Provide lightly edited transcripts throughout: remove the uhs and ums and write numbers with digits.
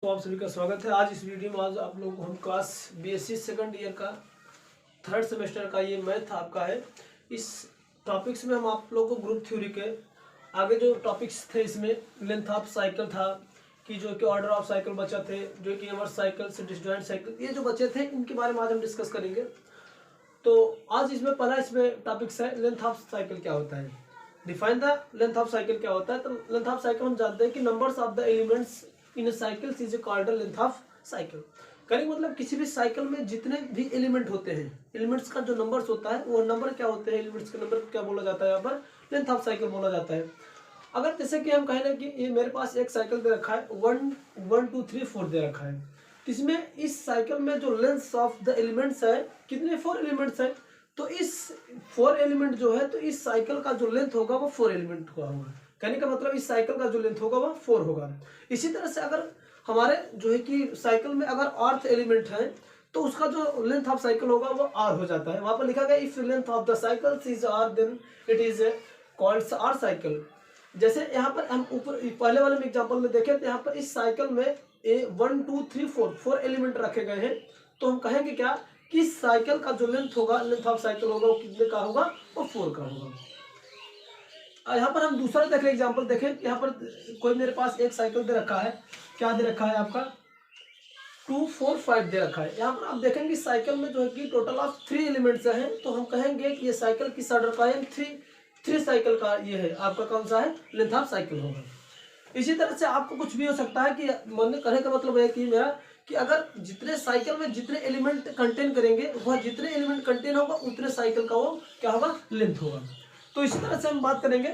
तो आप सभी का स्वागत है। आज इस वीडियो में आज आप लोग को हम क्लास बीएससी सेकंड ईयर का थर्ड सेमेस्टर का ये मैथ आपका है। इस टॉपिक्स में हम आप लोगों को ग्रुप थ्योरी के आगे जो टॉपिक्स थे इसमें लेंथ ऑफ साइकिल था कि जो कि ऑर्डर ऑफ साइकिल बचा थे, जो कि इनवर्स साइकिल से डिसजॉइंट साइकिल, ये जो बचे थे इनके बारे में आज हम डिस्कस करेंगे। तो आज इसमें पहला इसमें टॉपिक्स है लेंथ ऑफ साइकिल क्या होता है, define the length of cycle क्या होता है। तो लेंथ ऑफ साइकिल हम जानते हैं कि numbers of the elements in A cycle is called length of cycle. करेंगे मतलब किसी भी साइकिल में जितने भी एलिमेंट होते हैं, एलिमेंट्स का जो नंबर्स होता है वो नंबर क्या होते हैं, एलिमेंट्स के नंबर क्या बोला जाता है, यहाँ पर लेंथ ऑफ साइकिल बोला जाता है। अगर जैसे कि हम कहें ना कि ये मेरे पास एक साइकिल दे रखा है, 1 1 2 3 4 दे रखा है। इसमें इस साइकिल में जो लेंथ ऑफ द एलिमेंट्स है कितने 4 एलिमेंट्स है। तो इस 4 एलिमेंट जो है तो इस साइकिल का जो लेंथ होगा वो 4 एलिमेंट का होगा। कहने का मतलब इस साइकिल का जो लेंथ होगा वो 4 होगा। इसी तरह से अगर हमारे जो है कि साइकिल में अगर अर्थ एलिमेंट है तो उसका जो लेंथ ऑफ साइकिल होगा वो आर हो जाता है। वहां पर लिखा गया if length of the cycle is R then it is called R cycle. जैसे यहाँ पर हम ऊपर पहले वाले में एग्जांपल में देखें तो यहाँ पर इस साइकिल में 1 2 3 4 एलिमेंट रखे गए हैं। तो हम कहेंगे क्या कि साइकिल का जो लेंथ होगा, लेंथ ऑफ साइकिल होगा वो कितने का होगा, वो 4 का होगा। यहाँ पर हम दूसरा देख रहे एग्जांपल देखें, यहाँ पर कोई मेरे पास एक साइकिल दे रखा है, क्या दे रखा है आपका 2 4 5 दे रखा है। यहाँ पर आप देखेंगे साइकिल में जो है कि टोटल ऑफ 3 एलिमेंट्स हैं। तो हम कहेंगे कि ये साइकिल किस ऑर्डर का है, 3 साइकिल का ये है आपका कौन सा है, लेंथ ऑफ साइकिल होगा। इसी तरह से आपको कुछ भी हो सकता है कि मन कहने का मतलब है कि मेरा कि अगर जितने साइकिल में जितने एलिमेंट कंटेन करेंगे वह जितने एलिमेंट कंटेन होगा उतने साइकिल का वो क्या होगा, लेंथ होगा। तो इसी तरह से हम बात करेंगे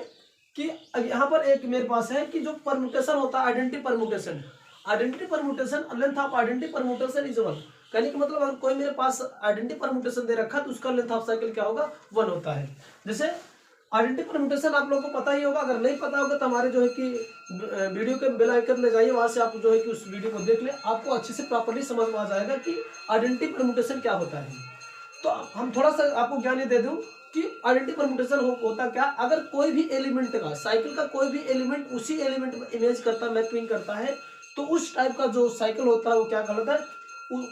कि यहाँ पर एक मेरे पास है कि जो परम्यूटेशन होता है, identity permutation, length of identity permutation is 1। कहने का मतलब अगर कोई मेरे पास आइडेंटिटी परम्यूटेशन दे रखा है तो उसका लेंथ ऑफ साइकिल क्या होगा, 1 होता है। जैसे आइडेंटिटी परम्यूटेशन आप लोगों को पता ही होगा, अगर नहीं पता होगा तो हमारे जो है कि वीडियो के बेल आइकन में जाइए, वहां से आप जो है कि उस वीडियो को देख ले, आपको अच्छे से प्रॉपर्ली समझ में आ जाएगा कि आइडेंटिटी परम्यूटेशन क्या होता है। तो हम थोड़ा सा आपको ज्ञान ये दे दूं कि आइडेंटिटी परम्यूटेशन होता क्या, अगर कोई भी एलिमेंट का, साइकिल का कोई भी एलिमेंट उसी एलिमेंट में इमेज करता है, मैपिंग करता है, तो उस टाइप का जो साइकिल होता है वो क्या कहलाता है,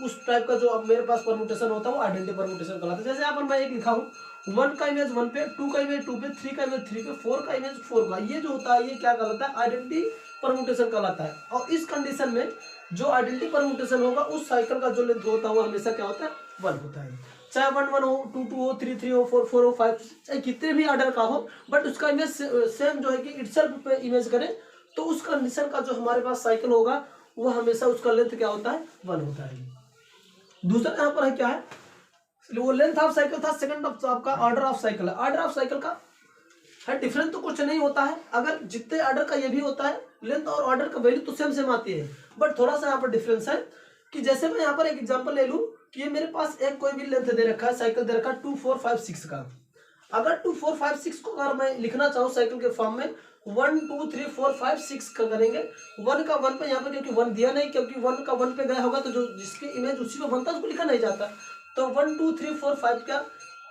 उस टाइप का जो अब मेरे पास परम्यूटेशन होता है वो आइडेंटिटी परम्यूटेशन कहलाता है। जैसे यहाँ पर मैं एक लिखा हूँ 1 का इमेज 1 पे, 2 का इमेज 2 पे, 3 का इमेज 3 पे, 4 का इमेज 4 का, ये जो होता है ये क्या कहलाता है, आइडेंटिटी परम्यूटेशन कहलाता है। और इस कंडीशन में जो आइडेंटिटी परम्यूटेशन होगा उस साइकिल का जो लेंथ होता है वो हमेशा क्या होता है, 1 होता है। चाहे 1 1 हो, 2 2 हो, 3 3 हो, 4 4 हो, 5 चाहे कितने भी ऑर्डर का हो, बट उसका इमेज सेम जो है कि इटसेल्फ पे इमेज करें तो उस कंडीशन का जो हमारे पास साइकिल होगा वो हमेशा उसका लेंथ क्या होता है, 1 होता है। दूसरा यहाँ पर है क्या है, वो लेंथ ऑफ साइकिल था, सेकंड ऑफ आपका ऑर्डर ऑफ साइकिल है। ऑर्डर ऑफ साइकिल का है डिफरेंस तो कुछ नहीं होता है, अगर जितने ऑर्डर का ये भी होता है, लेंथ और ऑर्डर का वैल्यू तो सेम आती है, बट थोड़ा सा यहाँ पर डिफरेंस है कि जैसे मैं यहाँ पर एक एग्जांपल ले लूँ कि ये मेरे पास एक कोई भी लेंथ दे रखा है, साइकिल दे रखा है 2 4 5 6 का। अगर 2 4 5 6 को अगर मैं लिखना चाहूँ साइकिल के फॉर्म में 1 2 3 4 5 6 का करेंगे, 1 का 1 पे यहाँ पे क्योंकि 1 दिया नहीं, क्योंकि 1 का 1 पे गया होगा तो जो जिसकी इमेज उसी पे बनता है उसको लिखा नहीं जाता। तो 1 2 3 4 5 का,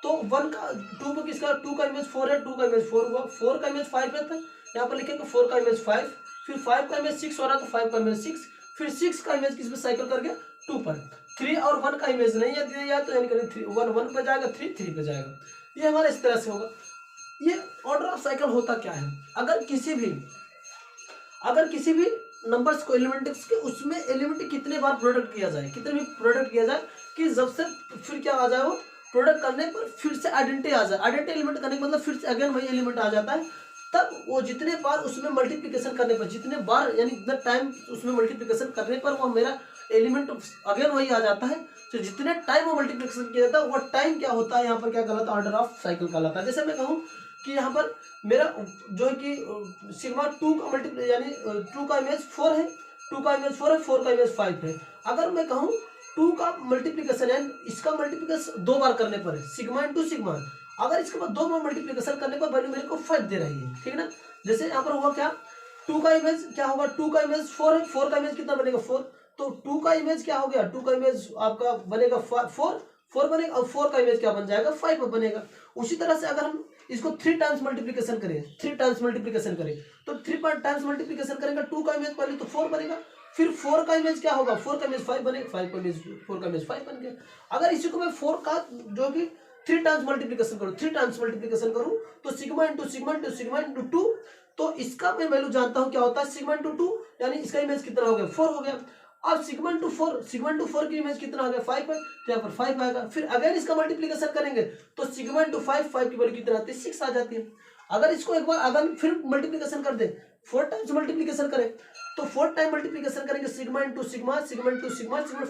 तो 1 का 2 पे किसका, 2 का इमेज 4 है, 2 का इमेज 4 हुआ, 4 का इमेज 5 है, तो यहाँ पर लिखेंगे 4 का इमेज 5, फिर 5 का इमेज 6 हो रहा है तो 5 का इमेज 6, फिर 6 का इमेज किस पे साइकिल करके 2 पर, 3 और 1 का इमेज नहीं है दिया तो यानी करें 3 1 1 पे जाएगा, 3 3 पे जाएगा। ये हमारा इस तरह से होगा। ये ऑर्डर ऑफ साइकिल होता क्या है, अगर किसी भी नंबर्स को एलिमेंट्स के उसमें एलिमेंट कितने बार प्रोडक्ट किया जाए, कितने भी प्रोडक्ट किया जाए कि जब से फिर क्या आ जाए, वो प्रोडक्ट करने पर फिर से आइडेंटिटी आ जाए, आइडेंटिटी एलिमेंट करने का मतलब फिर से अगेन वही एलिमेंट आ जाता है, तब वो जितने बार उसमें मल्टीप्लिकेशन करने पर, जितने बार यानी जितना टाइम उसमें मल्टीप्लिकेशन करने पर वो मेरा एलिमेंट अगेन वही आ जाता है। तो जितने टाइम वो मल्टीप्लिकेशन किया जाता है वो टाइम क्या होता है, यहाँ पर क्या कहलाता है, ऑर्डर ऑफ साइकिल कहलाता है। जैसे मैं कहूँ कि यहाँ पर मेरा जो है कि सिग्मा 2 का मल्टीप्ल यानी 2 का इमेज 4 है, 2 का इमेज 4 है, 4 का इमेज 5 है। अगर मैं कहूँ 2 का मल्टीप्लिकेशन है, इसका मल्टीप्लिकेशन 2 बार करने पर है, सिग्मा इंटू सिग्मा, अगर इसके बाद 2 बार मल्टीप्लिकेशन करने पर वैल्यू मेरे को 5 दे रही है, ठीक है ना। जैसे यहाँ पर हुआ क्या, 2 का इमेज क्या होगा, 2 का इमेज 4 है, 4 का इमेज कितना बनेगा 4, तो 2 का इमेज क्या हो गया, 2 का इमेज आपका बनेगा 4 बनेगा, और 4 का इमेज क्या बन जाएगा 5 बनेगा। उसी तरह से अगर हम इसको 3 टाइम्स मल्टीप्लिकेशन करें, 3 टाइम्स मल्टीप्लिकेशन करें तो 3 टाइम्स मल्टीप्लिकेशन करेंगे, 2 का इमेज पहले तो 4 बनेगा, फिर 4 का इमेज क्या होगा, 4 का इमेज 5 बने, 5 का इमेज 4 का इमेज 5 बन गया। अगर इसी को मैं 4 का जो कि 3 टाइम्स मल्टीप्लीकेशन करूँ, 3 टाइम्स मल्टीप्लीकेशन करूँ तो sigma into sigma into sigma into 2, तो इसका मैं वैल्यू जानता हूँ क्या होता है, सिग्मा इंटू 2, यानी इसका इमेज कितना हो गया, 4 हो गया। अब सिग्मा इंटू 4 की इमेज कितना हो गया, 5 है, तो यहाँ पर 5 आएगा। फिर अगेन इसका मल्टीप्लीकेशन करेंगे तो सिग्मा इंटू 5 की वैल्यू कितना आती है, 6 आ जाती है। अगर इसको एक बार अगर फिर मल्टीप्लीकेशन कर दे, 4 टाइम्स मल्टीप्लीकेशन करें तो 4 टाइम मल्टीप्लीकेशन करेंगे sigma into sigma sigma into sigma sigma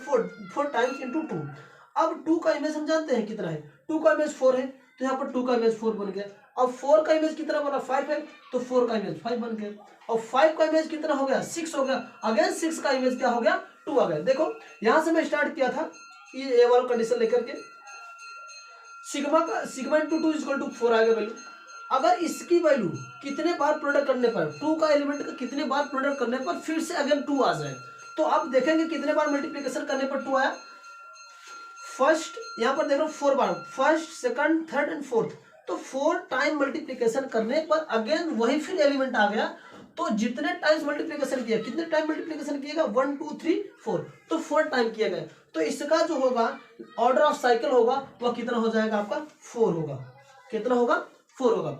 4 times into 2। अब 2 का इमेज हम जानते हैं कितना है, 2 का इमेज 4 है, तो यहाँ पर 2 का इमेज 4 बन गया। अब 4 का इमेज कितना बना, 5 है, तो 4 का इमेज 5 बन गया। और 5 का इमेज कितना हो गया, 6 हो गया। अगेन 6 का इमेज क्या हो गया, 2 आ गया। देखो यहां से मैं स्टार्ट किया था ये वाला कंडीशन लेकर के, सिग्मा इंटू 2 इक्वल टू 4 आ गया वैल्यू। अगर इसकी वैल्यू कितने बार प्रोडक्ट करने पर, 2 का एलिमेंट का कितने बार प्रोडक्ट करने पर फिर से अगेन 2 आ जाए, तो आप देखेंगे कितने बार मल्टीप्लीकेशन करने पर 2 आया। फर्स्ट यहाँ पर देख लो 4 बार, first second third and fourth, तो 4 टाइम मल्टीप्लीकेशन करने पर अगेन वही फिर एलिमेंट आ गया। तो जितने टाइम्स मल्टीप्लीकेशन किया, कितने टाइम मल्टीप्लीकेशन किएगा, 1 2 3 4, तो 4 टाइम किया गया। तो इसका जो होगा ऑर्डर ऑफ साइकिल होगा वह कितना हो जाएगा आपका, 4 होगा। कितना होगा, 4 होगा।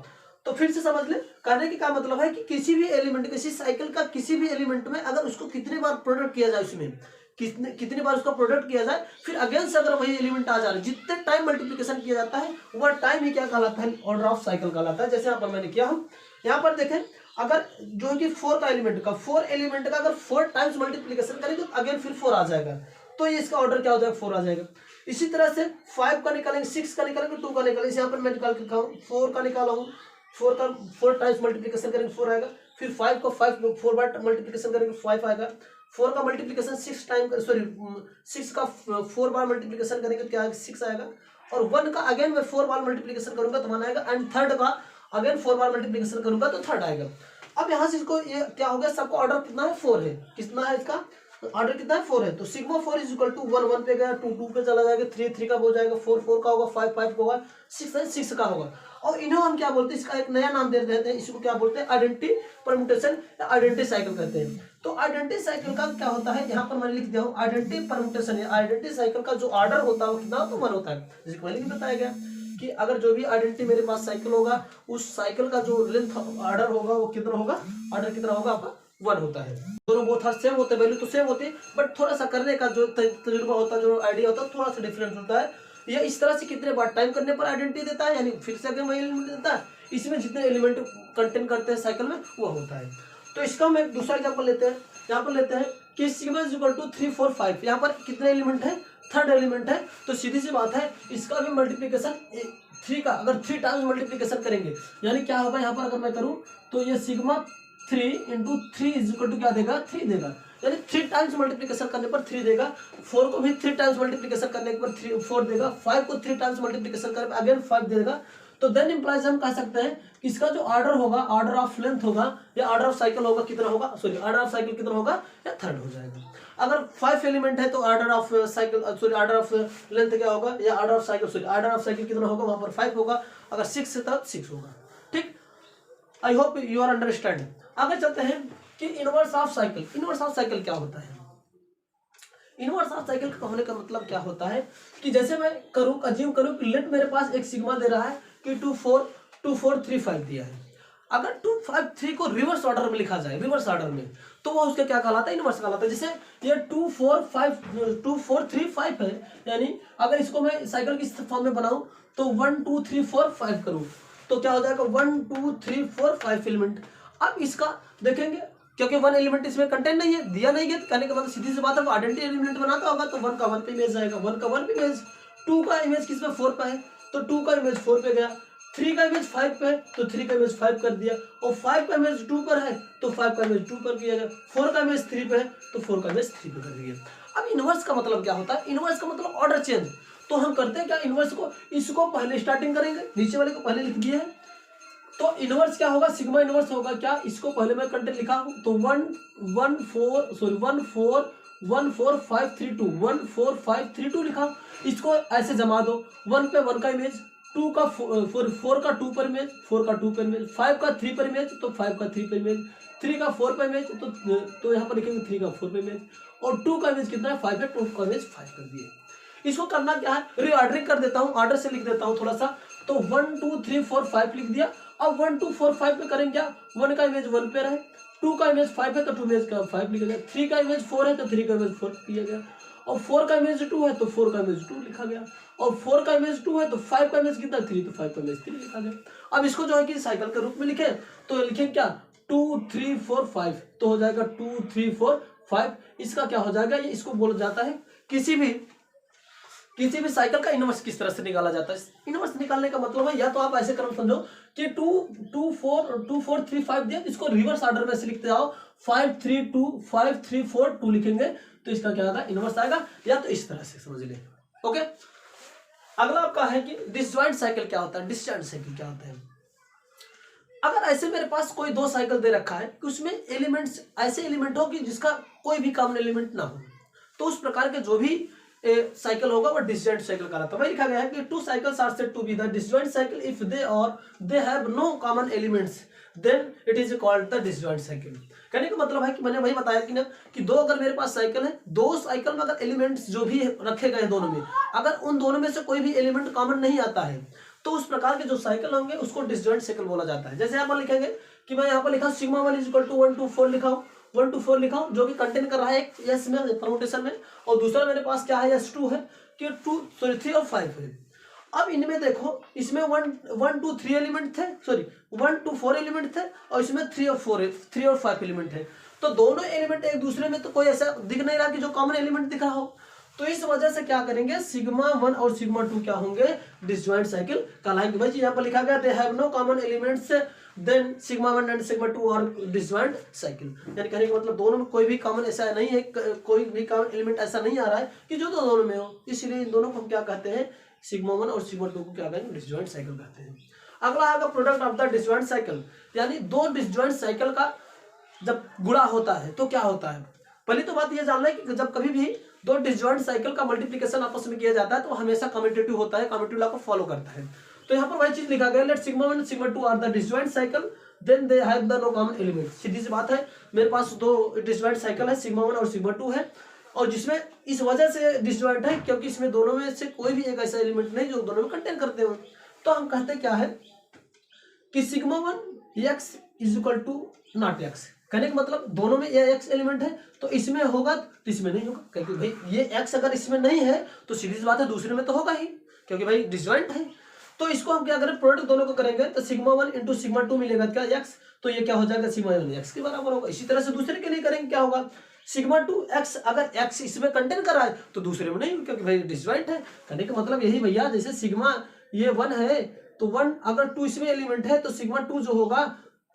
तो फिर से समझ ले, कहने की क्या मतलब है कि किसी भी एलिमेंट, किसी साइकिल का किसी भी एलिमेंट में अगर उसको कितने बार प्रोडक्ट किया जाए, उसमें कितनी बार उसका प्रोडक्ट किया जाए, फिर अगेन से अगर वही एलिमेंट आ जा रहा है, जितने टाइम मल्टीप्लिकेशन किया जाता है वह टाइम ही क्या कहलाता है, ऑर्डर ऑफ साइकिल कहलाता है। जैसे यहाँ पर मैंने किया हूँ, यहाँ पर देखें अगर जो है कि 4 का एलिमेंट का 4 एलिमेंट का अगर 4 टाइम्स मल्टीप्लिकेशन करेंगे तो अगेन फिर 4 आ जाएगा, तो ये इसका ऑर्डर क्या हो जाएगा, 4 आ जाएगा। इसी तरह से 5 का निकालेंगे, 6 का निकालेंगे, 2 का निकालेंगे। यहाँ पर मैं निकाल के दिखाऊँ, 4 का निकाला हूँ, 4 टाइम्स मल्टीप्लिकेशन करेंगे 4 आएगा। फिर 5 को 4 बार मल्टीप्लिकेशन करेंगे 5 आएगा। 4 का मल्टीप्लिकेशन 6 टाइम, सॉरी 6 का 4 बार मल्टीप्लिकेशन करेंगे तो क्या आएगा, 6 आएगा। और 1 का अगेन मैं 4 बार मल्टीप्लिकेशन करूंगा तो 1 आएगा। एंड थर्ड का अगेन 4 बार मल्टीप्लिकेशन करूंगा तो थर्ड आएगा। अब यहाँ से इसको ये क्या हो गया, सबका ऑर्डर कितना है, 4 है। कितना है इसका ऑर्डर, कितना है, 4 है। तो सिग्मा 4 इज इक्वल टू 1 1 पे गया, 2 2 पे चला जाएगा, 3 3 का हो जाएगा, 4 4 का होगा, 5 5 का होगा, 6 6 का होगा। और इन्हें हम क्या बोलते हैं, इसका एक नया नाम दे देते हैं, इसको क्या बोलते हैं, आइडेंटिटी परम्यूटेशन या आइडेंटिटी साइकिल कहते हैं। तो आइडेंटिटी साइकिल का क्या होता है, यहाँ पर मैंने लिख दिया हूँ, आइडेंटिटी परम्यूटेशन या आइडेंटिटी साइकिल का जो ऑर्डर होता है वो कितना, तो 1 होता है। जैसे पहले भी बताया गया कि अगर जो भी आइडेंटिटी मेरे पास साइकिल होगा, उस साइकिल का जो लेंथ ऑर्डर होगा वो कितना होगा, ऑर्डर कितना होगा आपका, 1 होता है। दोनों बहुत सेम होते हैं, वैल्यू तो सेम होती है, बट थोड़ा सा करने का जो तजुर्बा होता है, जो आइडिया होता है, थोड़ा सा डिफरेंस होता है। ये इस तरह से कितने बार टाइम करने पर आइडेंटिटी देता है, यानी फिर से अगर वही एलिमेंट देता है, इसमें जितने एलिमेंट कंटेन करते हैं साइकिल में वो होता है। तो इसका हम एक दूसरा एग्जाम्पल लेते हैं, यहाँ पर लेते हैं कि सिग्मा इज इक्वल टू 3 4 5, यहाँ पर कितने एलिमेंट है, थर्ड एलिमेंट है। तो सीधी सी बात है, इसका भी मल्टीप्लीकेशन 3 का अगर 3 टाइम्स मल्टीप्लीकेशन करेंगे, यानी क्या होगा, यहाँ पर अगर मैं करूँ तो ये sigma 3 into 3 is equal to क्या देगा, 3 देगा, यानी 3 टाइम्स मल्टीप्लीकेशन करने पर 3 देगा। 4 को भी 3 टाइम्स मल्टीप्लीकेशन करने पर 4 देगा। 5 को 3 टाइम्स मल्टीप्लीकेशन करने पर अगेन 5 देगा। तो देन इंप्लाइज हम कह सकते हैं कि इसका जो ऑर्डर होगा, ऑर्डर ऑफ लेंथ होगा या ऑर्डर ऑफ साइकिल होगा, कितना होगा, सॉरी ऑर्डर ऑफ साइकिल कितना होगा, या थर्ड हो जाएगा। अगर 5 एलिमेंट है तो order of cycle, sorry order of length क्या होगा, या order of cycle, sorry order of cycle कितना होगा, वहां पर 5 होगा। अगर 6 है तो 6 होगा। ठीक, I hope you are understand. आगे चलते हैं कि inverse of cycle. Inverse of cycle क्या होता है, इनवर्स ऑफ साइकिल का होने का मतलब क्या होता है कि जैसे मैं करूं, अज्यूम करूं कि लेट मेरे पास एक सिग्मा दे रहा है कि 2 4 2 4 3 5 दिया है। अगर 2 5 3 को रिवर्स ऑर्डर में लिखा जाए, रिवर्स ऑर्डर में, तो वो उसका क्या कहलाता है, इनवर्स कहलाता है। जैसे ये 2 4 3 5 है, यानी अगर इसको मैं साइकिल की फॉर्म में बनाऊं तो 1 2 3 4 5 करूं तो क्या हो जाएगा, 1 2 3 4 5 एलिमेंट। अब इसका देखेंगे, क्योंकि 1 एलिमेंट इसमें कंटेंट नहीं है, दिया नहीं है, कहने के मतलब सीधी सी बात है, वो आइडेंटिटी एलिमेंट बनाता होगा तो 1 का 1 पे इमेज आएगा, 1 का 1 पे इमेज। 2 का इमेज किस पे, 4 पे है, तो 2 का इमेज 4 पे गया। 3 का इमेज 5 पे है तो 3 का इमेज 5 कर दिया। और 5 का इमेज 2 पर है तो 5 का इमेज 2 पर किया गया। 4 का इमेज 3 पे है तो 4 का इमेज 3 पे कर दिया। अब इनवर्स का मतलब क्या होता है, इनवर्स का मतलब ऑर्डर चेंज। तो हम करते हैं क्या, इनवर्स को, इसको पहले स्टार्टिंग करेंगे, नीचे वाले को पहले लिख दिए है, तो इनवर्स क्या होगा, सिग्मा इनवर्स होगा क्या, इसको पहले मैं कंटेंट लिखा हूं तो 1 4 5 3 2 1 4 5 3 2 लिखा। इसको ऐसे जमा दो, 1 पे 1 का इमेज, टू का फोर का टू पर इमेज, फोर का टू पर इमेज, 5 का 3 पर इमेज तो 5 का 3 पर इमेज, 3 का 4 पर इमेज तो यहाँ पर लिखेंगे 3 का 4 पर इमेज, और 2 का इमेज कितना है 5 है, 2 का इमेज 5 कर दिए। इसको करना क्या है, रीऑर्डरिंग कर देता हूँ, ऑर्डर से लिख देता हूँ थोड़ा सा, तो 1 2 3 4 5 लिख दिया। अब 1 2 4 5 में करेंगे क्या, 1 का इमेज 1 पे रहे, 2 का इमेज 5 है तो 2 इमेज का 5 लिखा गया, 3 का इमेज 4 है तो 3 का इमेज 4 किया गया, और 4 का इमेज 2 है तो 4 का इमेज 2 लिखा गया, और 4 का इमेज 2 है तो 5 का इमेज कितना 3, तो 5 का इमेज 3 लिखा गया। अब इसको जो है कि साइकिल के रूप में लिखे तो लिखे क्या 2 3 4 5, तो हो जाएगा 2 3 4 5। इसका क्या हो जाएगा, ये इसको बोला जाता है किसी भी साइकिल का इनवर्स किस तरह से निकाला जाता है। इनवर्स निकालने का मतलब है, या तो आप ऐसे क्रम समझो कि 2 4 3 5 दिया, इसको रिवर्स ऑर्डर में से लिखते जाओ, 5 3 2 5 3 4 2 लिखेंगे तो इसका क्या आएगा, इनवर्स आएगा, या तो इस तरह से समझ ले। ओके, अगला आपका है कि डिसजॉइंट साइकिल क्या होता है, डिसजॉइंट साइकिल क्या होता है। अगर ऐसे मेरे पास कोई दो साइकिल दे रखा है कि उसमें एलिमेंट्स ऐसे एलिमेंट हो कि जिसका कोई भी कॉमन एलिमेंट ना हो, तो उस प्रकार के जो भी साइकिल होगा वो डिसजॉइंट साइकिल कहलाता है। वही लिखा गया है कि two cycles are said to be the disjoint cycle if they have no common elements, then it is called the disjoint cycle. कहने का मतलब है कि मैंने वही बताया कि ना कि दो अगर मेरे पास साइकिल है, दो साइकिल में अगर एलिमेंट्स जो भी रखे गए दोनों में, अगर उन दोनों में से कोई भी एलिमेंट कॉमन नहीं आता है, तो उस प्रकार के जो साइकिल होंगे उसको डिसजॉइंट साइकिल बोला जाता है। जैसे यहाँ पर लिखेंगे कि मैं यहाँ पर लिखा सिग्मा 1 इज इक्वल टू 1 2 4 लिखा हूँ, 1 2 4 लिखा हूँ, जो कि कंटेन कर रहा है एक यस में परमुटेशन में, और दूसरा मेरे पास क्या है यस 2 है कि 3 और 5 है। अब इनमें देखो, इसमें 1 2 3 एलिमेंट थे, सॉरी 1 2 4 एलिमेंट थे, और इसमें 3 और 5 एलिमेंट है। तो दोनों एलिमेंट एक दूसरे में तो कोई ऐसा दिख नहीं रहा कि जो कॉमन एलिमेंट दिख रहा हो, तो इस वजह से क्या करेंगे, सिग्मा 1 और सिग्मा 2 क्या होंगे, डिसजॉइंट साइकिल कहलाएंगे। भाई यहाँ पर लिखा गया they have no common elements then sigma 1 and sigma 2 are disjoint cycle. यानी कहने का मतलब दोनों में कोई भी कॉमन ऐसा नहीं है, कोई भी कॉमन एलिमेंट ऐसा नहीं आ रहा है कि जो दोनों में हो, इसलिए इन दोनों को हम क्या कहते हैं, सिग्मा 1 और सिग्मा 2 को क्या कहेंगे, डिसजॉइंट साइकिल कहते हैं। अगला आएगा product of the disjoint cycle, यानी दो डिसजॉइंट साइकिल का जब गुणा होता है तो क्या होता है। पहली तो बात यह जानना है कि जब कभी भी दो डिसजॉइंट साइकिल का मल्टीप्लिकेशन आपस में किया जाता है तो हमेशा कम्यूटेटिव होता है, कम्यूटेटिव लॉ को फॉलो करता है। तो यहाँ पर वही चीज लिखा गया, let sigma 1 sigma 2 are the disjoint cycle then they have the no common element. सीधी सी बात है, मेरे पास दो डिसजॉइंट साइकिल है, सिग्मा 1 और सिग्मा 2 है, और जिसमें इस वजह से डिसजॉइंट है क्योंकि इसमें दोनों में से कोई भी एक ऐसा एलिमेंट नहीं जो दोनों में कंटेन करते हो। तो हम कहते क्या है कि sigma 1 X is equal to not X. कहने का मतलब दोनों में ये एक्स एलिमेंट है तो इसमें होगा तो इसमें नहीं होगा, क्योंकि भाई ये एक्स अगर इसमें नहीं है तो सीधी सी बात है दूसरे में तो होगा ही, क्योंकि भाई डिसजॉइंट है। तो इसको हम क्या करें, प्रोडक्ट दोनों को करेंगे तो सिग्मा 1 इंटू सिग्मा 2 मिलेगा क्या एक्स, तो ये क्या हो जाएगा सिग्मा 1 एक्स के बराबर होगा। इसी तरह से दूसरे के लिए करेंगे, क्या होगा सिग्मा 2 एक्स, अगर एक्स इसमें कंटेन कर रहा है तो दूसरे में नहीं, क्योंकि भाई डिसजॉइंट है। कहने का मतलब यही भैया, जैसे सिग्मा ये 1 है तो 1 अगर 2 इसमें एलिमेंट है तो सिग्मा 2 जो होगा,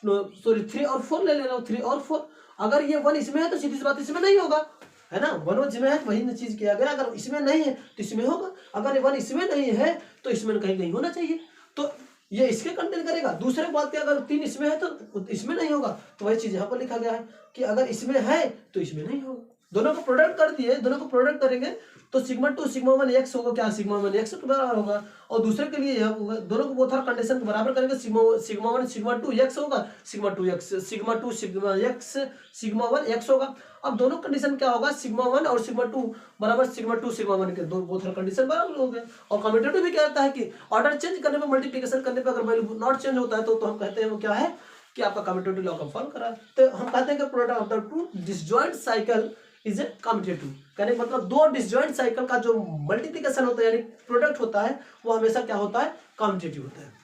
सॉरी 3 और 4 ले लेना, 3 और 4, अगर ये 1 इसमें है तो सीधी सी बात इसमें नहीं होगा, है ना। 1 इसमें है वही चीज किया गया, अगर इसमें नहीं है तो इसमें होगा, अगर ये 1 इसमें नहीं है तो इसमें कहीं नहीं होना चाहिए, तो ये इसके कंटेन करेगा। दूसरे बात की अगर 3 इसमें है तो इसमें नहीं होगा, तो वही चीज यहाँ पर लिखा गया है कि अगर इसमें है तो इसमें नहीं होगा। दोनों को प्रोडक्ट कर दिए, दोनों को प्रोडक्ट करेंगे तो सिग्मा 2 सिग्मा 1 एक्स होगा, क्या सिग्मा 1 एक्स के बराबर होगा, और दूसरे के लिए यह होगा, दोनों को बोथ आर कंडीशन को बराबर करेंगे, सिग्मा 1 सिग्मा 2 एक्स होगा, sigma 2 x sigma 2 sigma x sigma 1 x होगा। अब दोनों कंडीशन क्या होगा, सिग्मा 1 और सिग्मा 2 बराबर सिग्मा 2 सिग्मा 1 के दो बोथ आर कंडीशन बराबर हो गए। और कम्यूटेटिव भी कहता है कि ऑर्डर चेंज करने पर, मल्टीप्लिकेशन करने पर अगर वैल्यू नॉट चेंज होता है तो हम कहते हैं वो क्या है कि आपका कम्यूटेटिव लॉ का फॉलो करा। तो हम कहते हैं कि product of the to disjoint cycle is a commutative. कहने का मतलब दो डिसजॉइंट साइकिल का जो मल्टीप्लिकेशन होता है यानी प्रोडक्ट होता है वो हमेशा क्या होता है, कम्यूटेटिव होता है।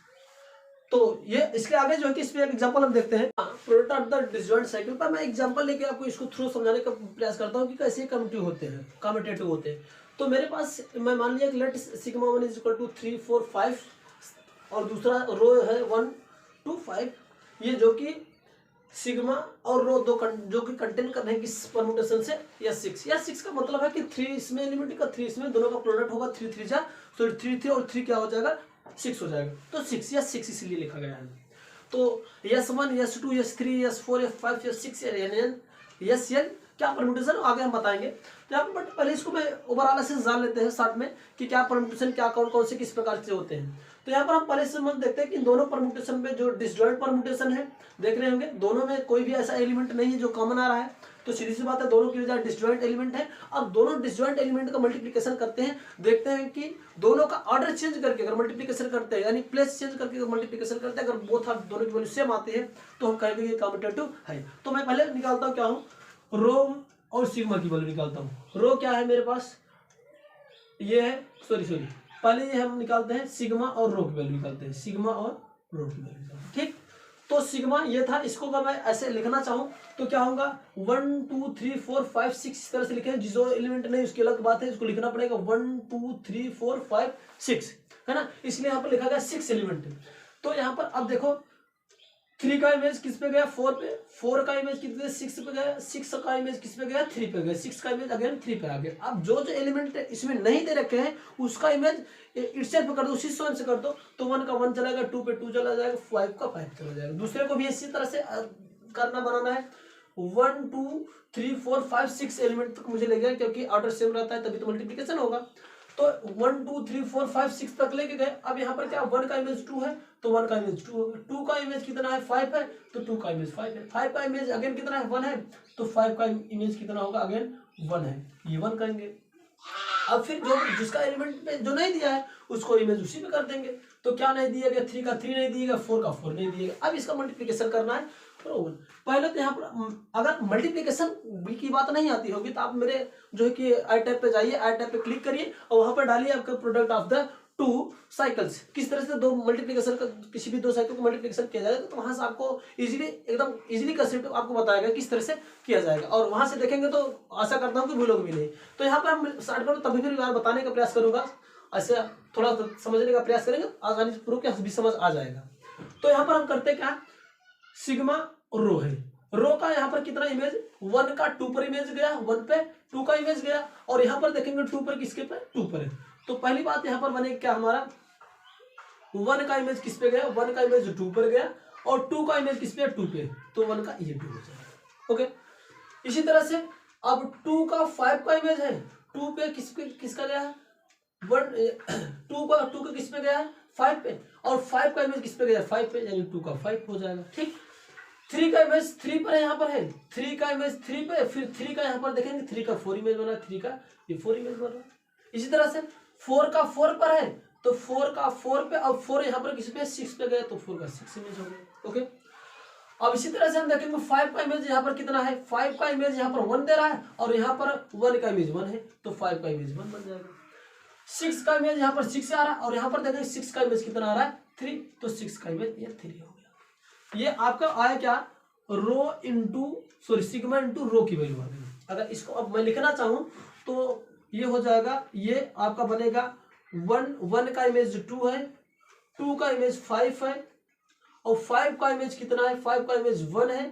तो ये इसके आगे जो है कि इसमें एक एग्जांपल हम देखते हैं product of the disjoint cycle पर। मैं एग्जांपल लेके आपको इसको थ्रू समझाने का प्रयास करता हूँ कि कैसे कम्यूटेटिव होते हैं, कम्यूटेटिव होते हैं। तो मेरे पास मैं मान लिया कि let sigma 1 is equal to 3 4 5 और दूसरा रो है 1 2 5, ये जो कि सिग्मा और रो दो जो कि कंटेन कर रहे हैं किस परम्यूटेशन से, या 6। या 6 का मतलब है कि 3 इसमें एलिमेंट का 3 इसमें, दोनों का प्रोडक्ट होगा 3 3 जा, तो 3 3 और 3 क्या हो जाएगा 6 हो जाएगा, तो 6 या 6 इसलिए लिखा गया है। तो S1 S2 S3 S4 S5 S6 S7 क्या परम्यूटेशन आगे हम बताएंगे। तो यहाँ पर बट पहले इसको मैं ओवरऑल से जान लेते हैं शॉर्ट में कि क्या परम्यूटेशन, क्या कौन कौन से किस प्रकार से होते हैं। तो यहाँ पर हम पहले से हम देखते हैं कि दोनों परम्यूटेशन में जो डिसजॉइंट परम्यूटेशन है देख रहे होंगे, दोनों में कोई भी ऐसा एलिमेंट नहीं है जो कॉमन आ रहा है, तो सीधी सी बात है दोनों की वजह डिसजॉइंट एलिमेंट है। अब दोनों डिसजॉइंट एलिमेंट का मल्टीप्लिकेशन करते हैं, देखते हैं कि दोनों का ऑर्डर चेंज करके अगर मल्टीप्लिकेशन करते हैं, यानी प्लेस चेंज करके अगर मल्टीप्लिकेशन करते हैं, अगर बोथ ऑफ दोनों की वैल्यू सेम आती है तो हम कहेंगे ये कम्यूटेटिव है। तो मैं पहले निकालता हूँ क्या हूँ, रो और सिग्मा की वैल्यू निकालता हूँ। रो क्या है मेरे पास, ये है, सॉरी पहले ये हम निकालते हैं सिग्मा और रो की वैल्यू निकालते हैं, सिग्मा और रो की वैल्यू निकालते हैं। ठीक, तो सिग्मा ये था, इसको अगर मैं ऐसे लिखना चाहूँ तो क्या होगा 1 2 3 4 5 6 इस तरह से लिखे, जो एलिमेंट नहीं उसकी अलग बात है, इसको लिखना पड़ेगा 1 2 3 4 5 6 है ना, इसलिए यहाँ पर लिखा गया 6 एलिमेंट। तो यहाँ पर अब देखो 3 का इमेज किस पे गया 4 पे, 4 का इमेज कितने 6 पे गया, 6 का इमेज किस पे गया 3 पे गया, 6 का इमेज अगेन 3 पे आ गया। अब जो जो एलिमेंट इसमें नहीं दे रखे हैं उसका इमेज इटसेल्फ कर दो, उसी स्वयं से कर दो, तो 1 का 1 चला जाएगा, 2 पे 2 चला जाएगा, 5 का 5 चला जाएगा। दूसरे को भी इसी तरह से करना बनाना है, 1 2 3 4 5 6 एलिमेंट तक मुझे ले गया, क्योंकि ऑर्डर सेम रहता है तभी तो मल्टीप्लिकेशन होगा। तो 1 2 3 4 5 6 तक लेके गए। अब यहाँ पर क्या 1 का इमेज 2 है तो 1 का इमेज 2 हो गया, 2 का इमेज कितना है 5 है तो 2 का इमेज 5 है, 5 का इमेज अगेन कितना है 1 है तो 5 का इमेज कितना होगा अगेन 1 है, ये 1 करेंगे। अब फिर जो जिसका एलिमेंट पे जो नहीं दिया है उसको इमेज उसी पे कर देंगे। तो क्या नहीं दिया गया, 3 का 3 नहीं दिएगा, 4 का 4 नहीं दिएगा। अब इसका मल्टीप्लिकेशन करना है बराबर। पहले तो यहाँ पर अगर मल्टीप्लिकेशन की बात नहीं आती होगी तो आप मेरे जो है कि आई टैब पे जाइए, आई टैब पे क्लिक करिए और वहां पर डालिए आपका प्रोडक्ट ऑफ द 2 साइकिल्स, किस तरह से दो मल्टीप्लिकेशन का किसी भी 2 साइकिल को मल्टीप्लिकेशन किया जाएगा, तो वहां से आपको इजीली एकदम इजीली कंसेप्ट आपको बताएगा किस तरह से किया जाएगा, और वहां से देखेंगे तो आशा करता हूँ कि भूलोगे भी नहीं। तो यहाँ पर हम स्टार्ट करो तभी फिर यार बताने का प्रयास करूंगा, ऐसे थोड़ा समझने का प्रयास करेंगे, आसानी से प्रूफ भी समझ आ जाएगा। तो यहाँ पर हम करते क्या, सिग्मा रो है, रो का यहाँ पर कितना इमेज 1 का 2 पर इमेज गया, 1 पे 2 का इमेज गया, और यहाँ पर देखेंगे 2 पर किसके पे 2 पर है। तो पहली बात यहाँ पर बने क्या हमारा 1 का इमेज किस पे गया, 1 का इमेज 2 पर गया, और 2 का इमेज किस पे 2 पे, तो 1 का ये 2 हो जाएगा। ओके, इसी तरह से अब 2 का 5 का इमेज है 2 पे किसका गया है 2 का किस पे गया है 5 पे, और 5 का इमेज किस पे गया 5 पे, यानी 2 का 5 हो जाएगा। ठीक, 3 का इमेज 3 पर है, यहाँ पर है 3 का इमेज 3 पे, फिर 3 का यहाँ पर देखेंगे 3 का 4 इमेज बना, 3 का ये 4 इमेज बन रहा है। इसी तरह से 4 का 4 पर है तो 4 का 4 पे, अब 4 यहाँ पर किस पे 6 पे गया तो 4 का 6 इमेज हो गया। ओके, अब इसी तरह से हम देखेंगे 5 का इमेज यहाँ पर कितना है, 5 का इमेज यहाँ पर 1 दे रहा है, और यहाँ पर 1 का इमेज 1 है तो 5 का इमेज 1 बन जाएगा। 6 का इमेज यहाँ पर 6 आ रहा है, और यहाँ पर देखेंगे 6 का इमेज कितना आ रहा है 3, तो 6 का इमेज ये 3 हो गया। ये आपका आया क्या rho into sigma into rho की वैल्यू आ गई। अगर इसको अब मैं लिखना चाहूँ तो ये हो जाएगा, ये आपका बनेगा 1 का इमेज 2 है, 2 का इमेज 5 है, और 5 का इमेज कितना है 5 का इमेज 1 है,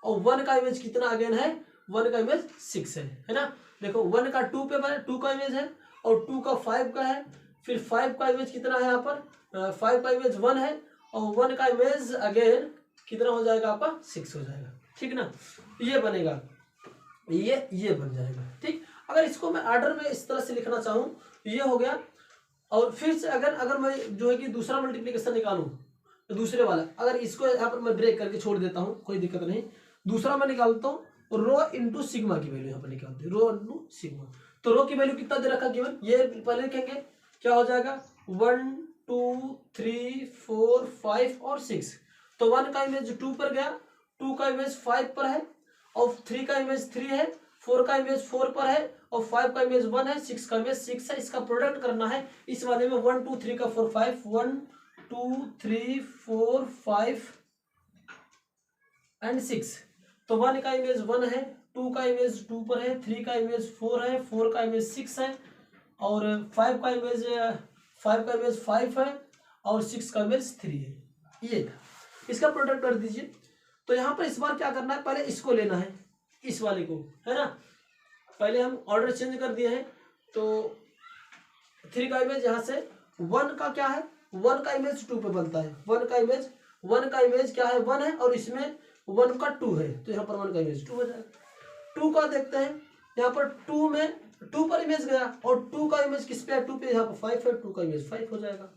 और 1 का इमेज कितना अगेन है 1 का इमेज 6 है ना। देखो 1 का 2 पे 2 का इमेज है, और 2 का 5 का है, फिर 5 का इमेज कितना है यहाँ पर 5 का इमेज 1 है, और 1 का इमेज अगेन कितना हो जाएगा आपका 6 हो जाएगा। ठीक ना, ये बनेगा, ये बन जाएगा। ठीक, अगर इसको मैं ऑर्डर में इस तरह से लिखना चाहूँ ये हो गया, और फिर से अगर मैं जो है कि दूसरा मल्टीप्लिकेशन निकालूं तो दूसरे वाला, अगर इसको यहाँ पर मैं ब्रेक करके छोड़ देता हूँ कोई दिक्कत नहीं, दूसरा मैं निकालता हूँ रो इंटू सिग्मा की वैल्यू यहाँ पर निकालते हैं, रो इंटू सिग्मा। तो रो की वैल्यू कितना दे रखा गिवन, ये पहले लिखेंगे क्या हो जाएगा 1 2 3 4 5 और 6। तो 1 का इमेज 2 पर गया, 2 का इमेज 5 पर है, और 3 का इमेज 3 है, 4 का इमेज 4 पर है, और 5 का इमेज 1 है, 6 का इमेज 6 है। इसका प्रोडक्ट करना है इस वाले में 1 2 3 का 4 5 1 2 3 4 5 एंड 6। तो 1 का इमेज 1 है, 2 का इमेज 2 पर है, 3 का इमेज 4 है, 4 का इमेज 6 है, और 5 का इमेज 5 है, और 6 का इमेज 3 है। ये था, इसका प्रोडक्ट कर दीजिए। तो यहाँ पर इस बार क्या करना है, पहले इसको लेना है, इस वाले को, है ना। पहले हम ऑर्डर चेंज कर दिए हैं, तो 3 का इमेज यहाँ से 1 का क्या है 1 का इमेज 2 पे बनता है, 1 का इमेज क्या है 1 है, और इसमें 1 का 2 है, तो यहाँ पर 1 का इमेज 2 हो जाएगा। 2 का देखते हैं, यहाँ पर 2 में 2 पर इमेज गया और 2 का इमेज किस पे है, 2 पे, यहाँ पर 5 है, 2 का इमेज 5 हो जाएगा।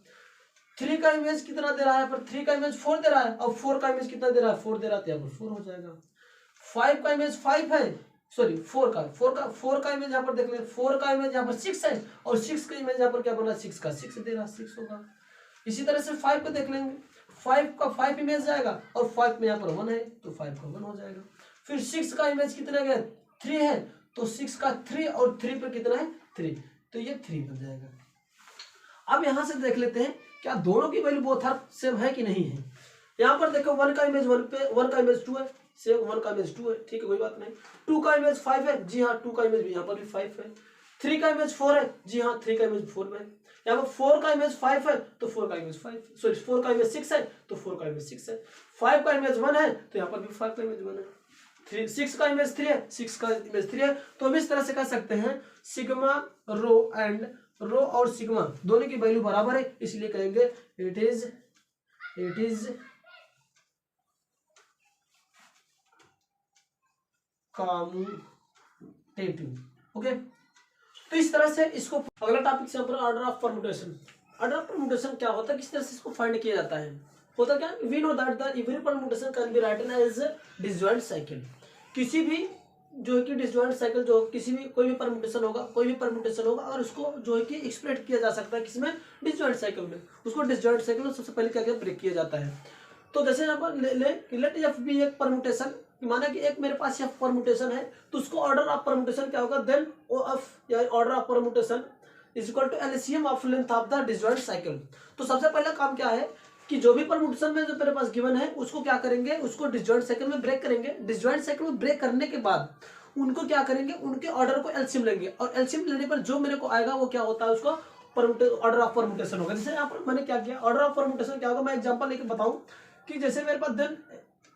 3 का इमेज कितना दे रहा है, यहाँ पर 3 का इमेज 4 दे रहा है और 4 का इमेज कितना दे रहा है, 4 दे रहा है, तो यहाँ पर 4 हो जाएगा। 5 का इमेज 5 है, सॉरी 4 का इमेज यहाँ पर देख लें, 4 का इमेज यहाँ पर 6 है और 6 का इमेज यहाँ पर क्या बना, 6 का 6 दे रहा, 6 होगा। इसी तरह से 5 को देख लेंगे, 5 का 5 इमेज जाएगा और 5 में यहाँ पर 1 है तो 5 का 1 हो जाएगा। फिर 6 का इमेज कितना गया, 3 है, तो 6 का 3 और 3 पर कितना है, 3, तो ये 3 बन जाएगा। अब यहाँ से देख लेते हैं क्या दोनों की वैल्यू बोथ आर सेम है कि नहीं है। यहाँ पर देखो 1 का इमेज 1 पे, 1 का इमेज 2 है, सेम 1 का इमेज 2 है, ठीक है कोई बात नहीं। 2 का इमेज 5 है, जी हाँ 2 का इमेज भी यहाँ पर भी 5 है। 3 का इमेज 4 है, जी हाँ 3 का इमेज 4 में है। यहाँ पर 4 का इमेज 5 है तो 4 का इमेज 5, सॉरी 4 का इमेज 6 है तो 4 का इमेज 6 है। 5 का इमेज 1 है तो यहाँ पर भी 5 का इमेज 1 है। 6 का इमेज 3 है, 6 का इमेज 3 है। तो हम इस तरह से कह सकते हैं सिग्मा रो एंड रो और सिग्मा दोनों की वैल्यू बराबर है, इसलिए कहेंगे इट इज कम्यूटेटिव। ओके, तो इस तरह से इसको, अगला टॉपिक से order of permutation. Order of permutation क्या होता है, किस तरह से इसको फाइंड किया जाता है। होता क्या, we know that the every permutation can be written as disjoint cycle. किसी भी जो है कि डिसजॉइंट साइकिल जो किसी भी कोई भी परम्यूटेशन होगा और उसको जो है कि एक्सप्रेस किया जा सकता है किसमें, डिसजॉइंट साइकिल में। उसको डिसजॉइंट साइकिल में सबसे पहले क्या ब्रेक किया जाता है। तो जैसे यहाँ पर लेट एफ बी एक परम्यूटेशन, माना कि एक मेरे पास एफ परम्यूटेशन है, तो उसको ऑर्डर ऑफ परम्यूटेशन क्या होगा, देन ओ एफ या order of permutation is equal to LCM of length of the disjoint cycle. तो सबसे पहला काम क्या है कि जो भी परम्यूटेशन में जो मेरे पास गिवन है उसको क्या करेंगे, उसको डिसजॉइंट साइकिल में ब्रेक करेंगे। डिसजॉइंट साइकिल में ब्रेक करने के बाद उनको क्या करेंगे, उनके ऑर्डर को एलसीएम लेंगे और एलसीएम लेने पर जो मेरे को आएगा वो क्या होता है, उसको ऑर्डर ऑफ परम्यूटेशन होगा। जैसे यहाँ पर मैंने क्या किया, ऑर्डर ऑफ परम्यूटेशन क्या होगा, मैं एग्जांपल लेके बताऊं कि जैसे मेरे पास then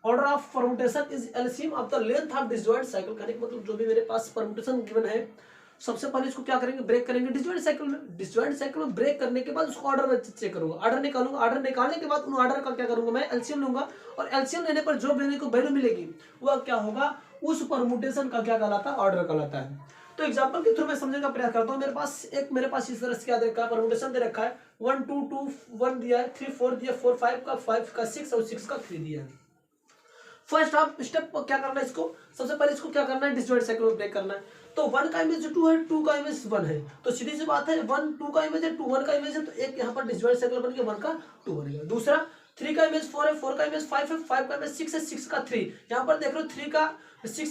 order of permutation is LCM of the length of disjoint cycle. कहने का मतलब जो भी मेरे पास परम्यूटेशन गिवन है सबसे पहले इसको क्या करेंगे, ब्रेक करेंगे डिसजॉइंट साइकिल में। डिसजॉइंट साइकिल में ब्रेक करने के बाद उसको ऑर्डर में चेक करूंगा, ऑर्डर निकालूंगा। ऑर्डर निकालने के बाद उन ऑर्डर का क्या करूंगा, मैं एलसीएम लूंगा और एलसीएम लेने पर जो मेरे को वैल्यू मिलेगी वह क्या होगा, उस परम्यूटेशन का क्या कहलाता है, ऑर्डर कहलाता है। तो एग्जांपल के थ्रू मैं समझने का प्रयास करता हूँ। मेरे पास इस तरह से क्या दे रखा है, परम्यूटेशन दे रखा है 1 2 2 1 दिया है, 3 4 दिया, 4 5 का 6 और 6 का 3 दिया है। फर्स्ट आप स्टेप क्या करना है, इसको सबसे पहले इसको क्या करना है, डिसजॉइंट साइकिल में ब्रेक करना है। तो 1 का इमेज 2 है, 2 का इमेज 1 है, तो सीधी सी बात है 1 2 का इमेज है, 2 1 का इमेज है, तो एक यहाँ पर डिसजॉइंट साइकिल बन गया, 1 का 2 बन गया। दूसरा 3 का इमेज 4 है, 4 का इमेज 5 है, 5 का इमेज 6 है, 6 का 3। यहाँ पर देख लो 6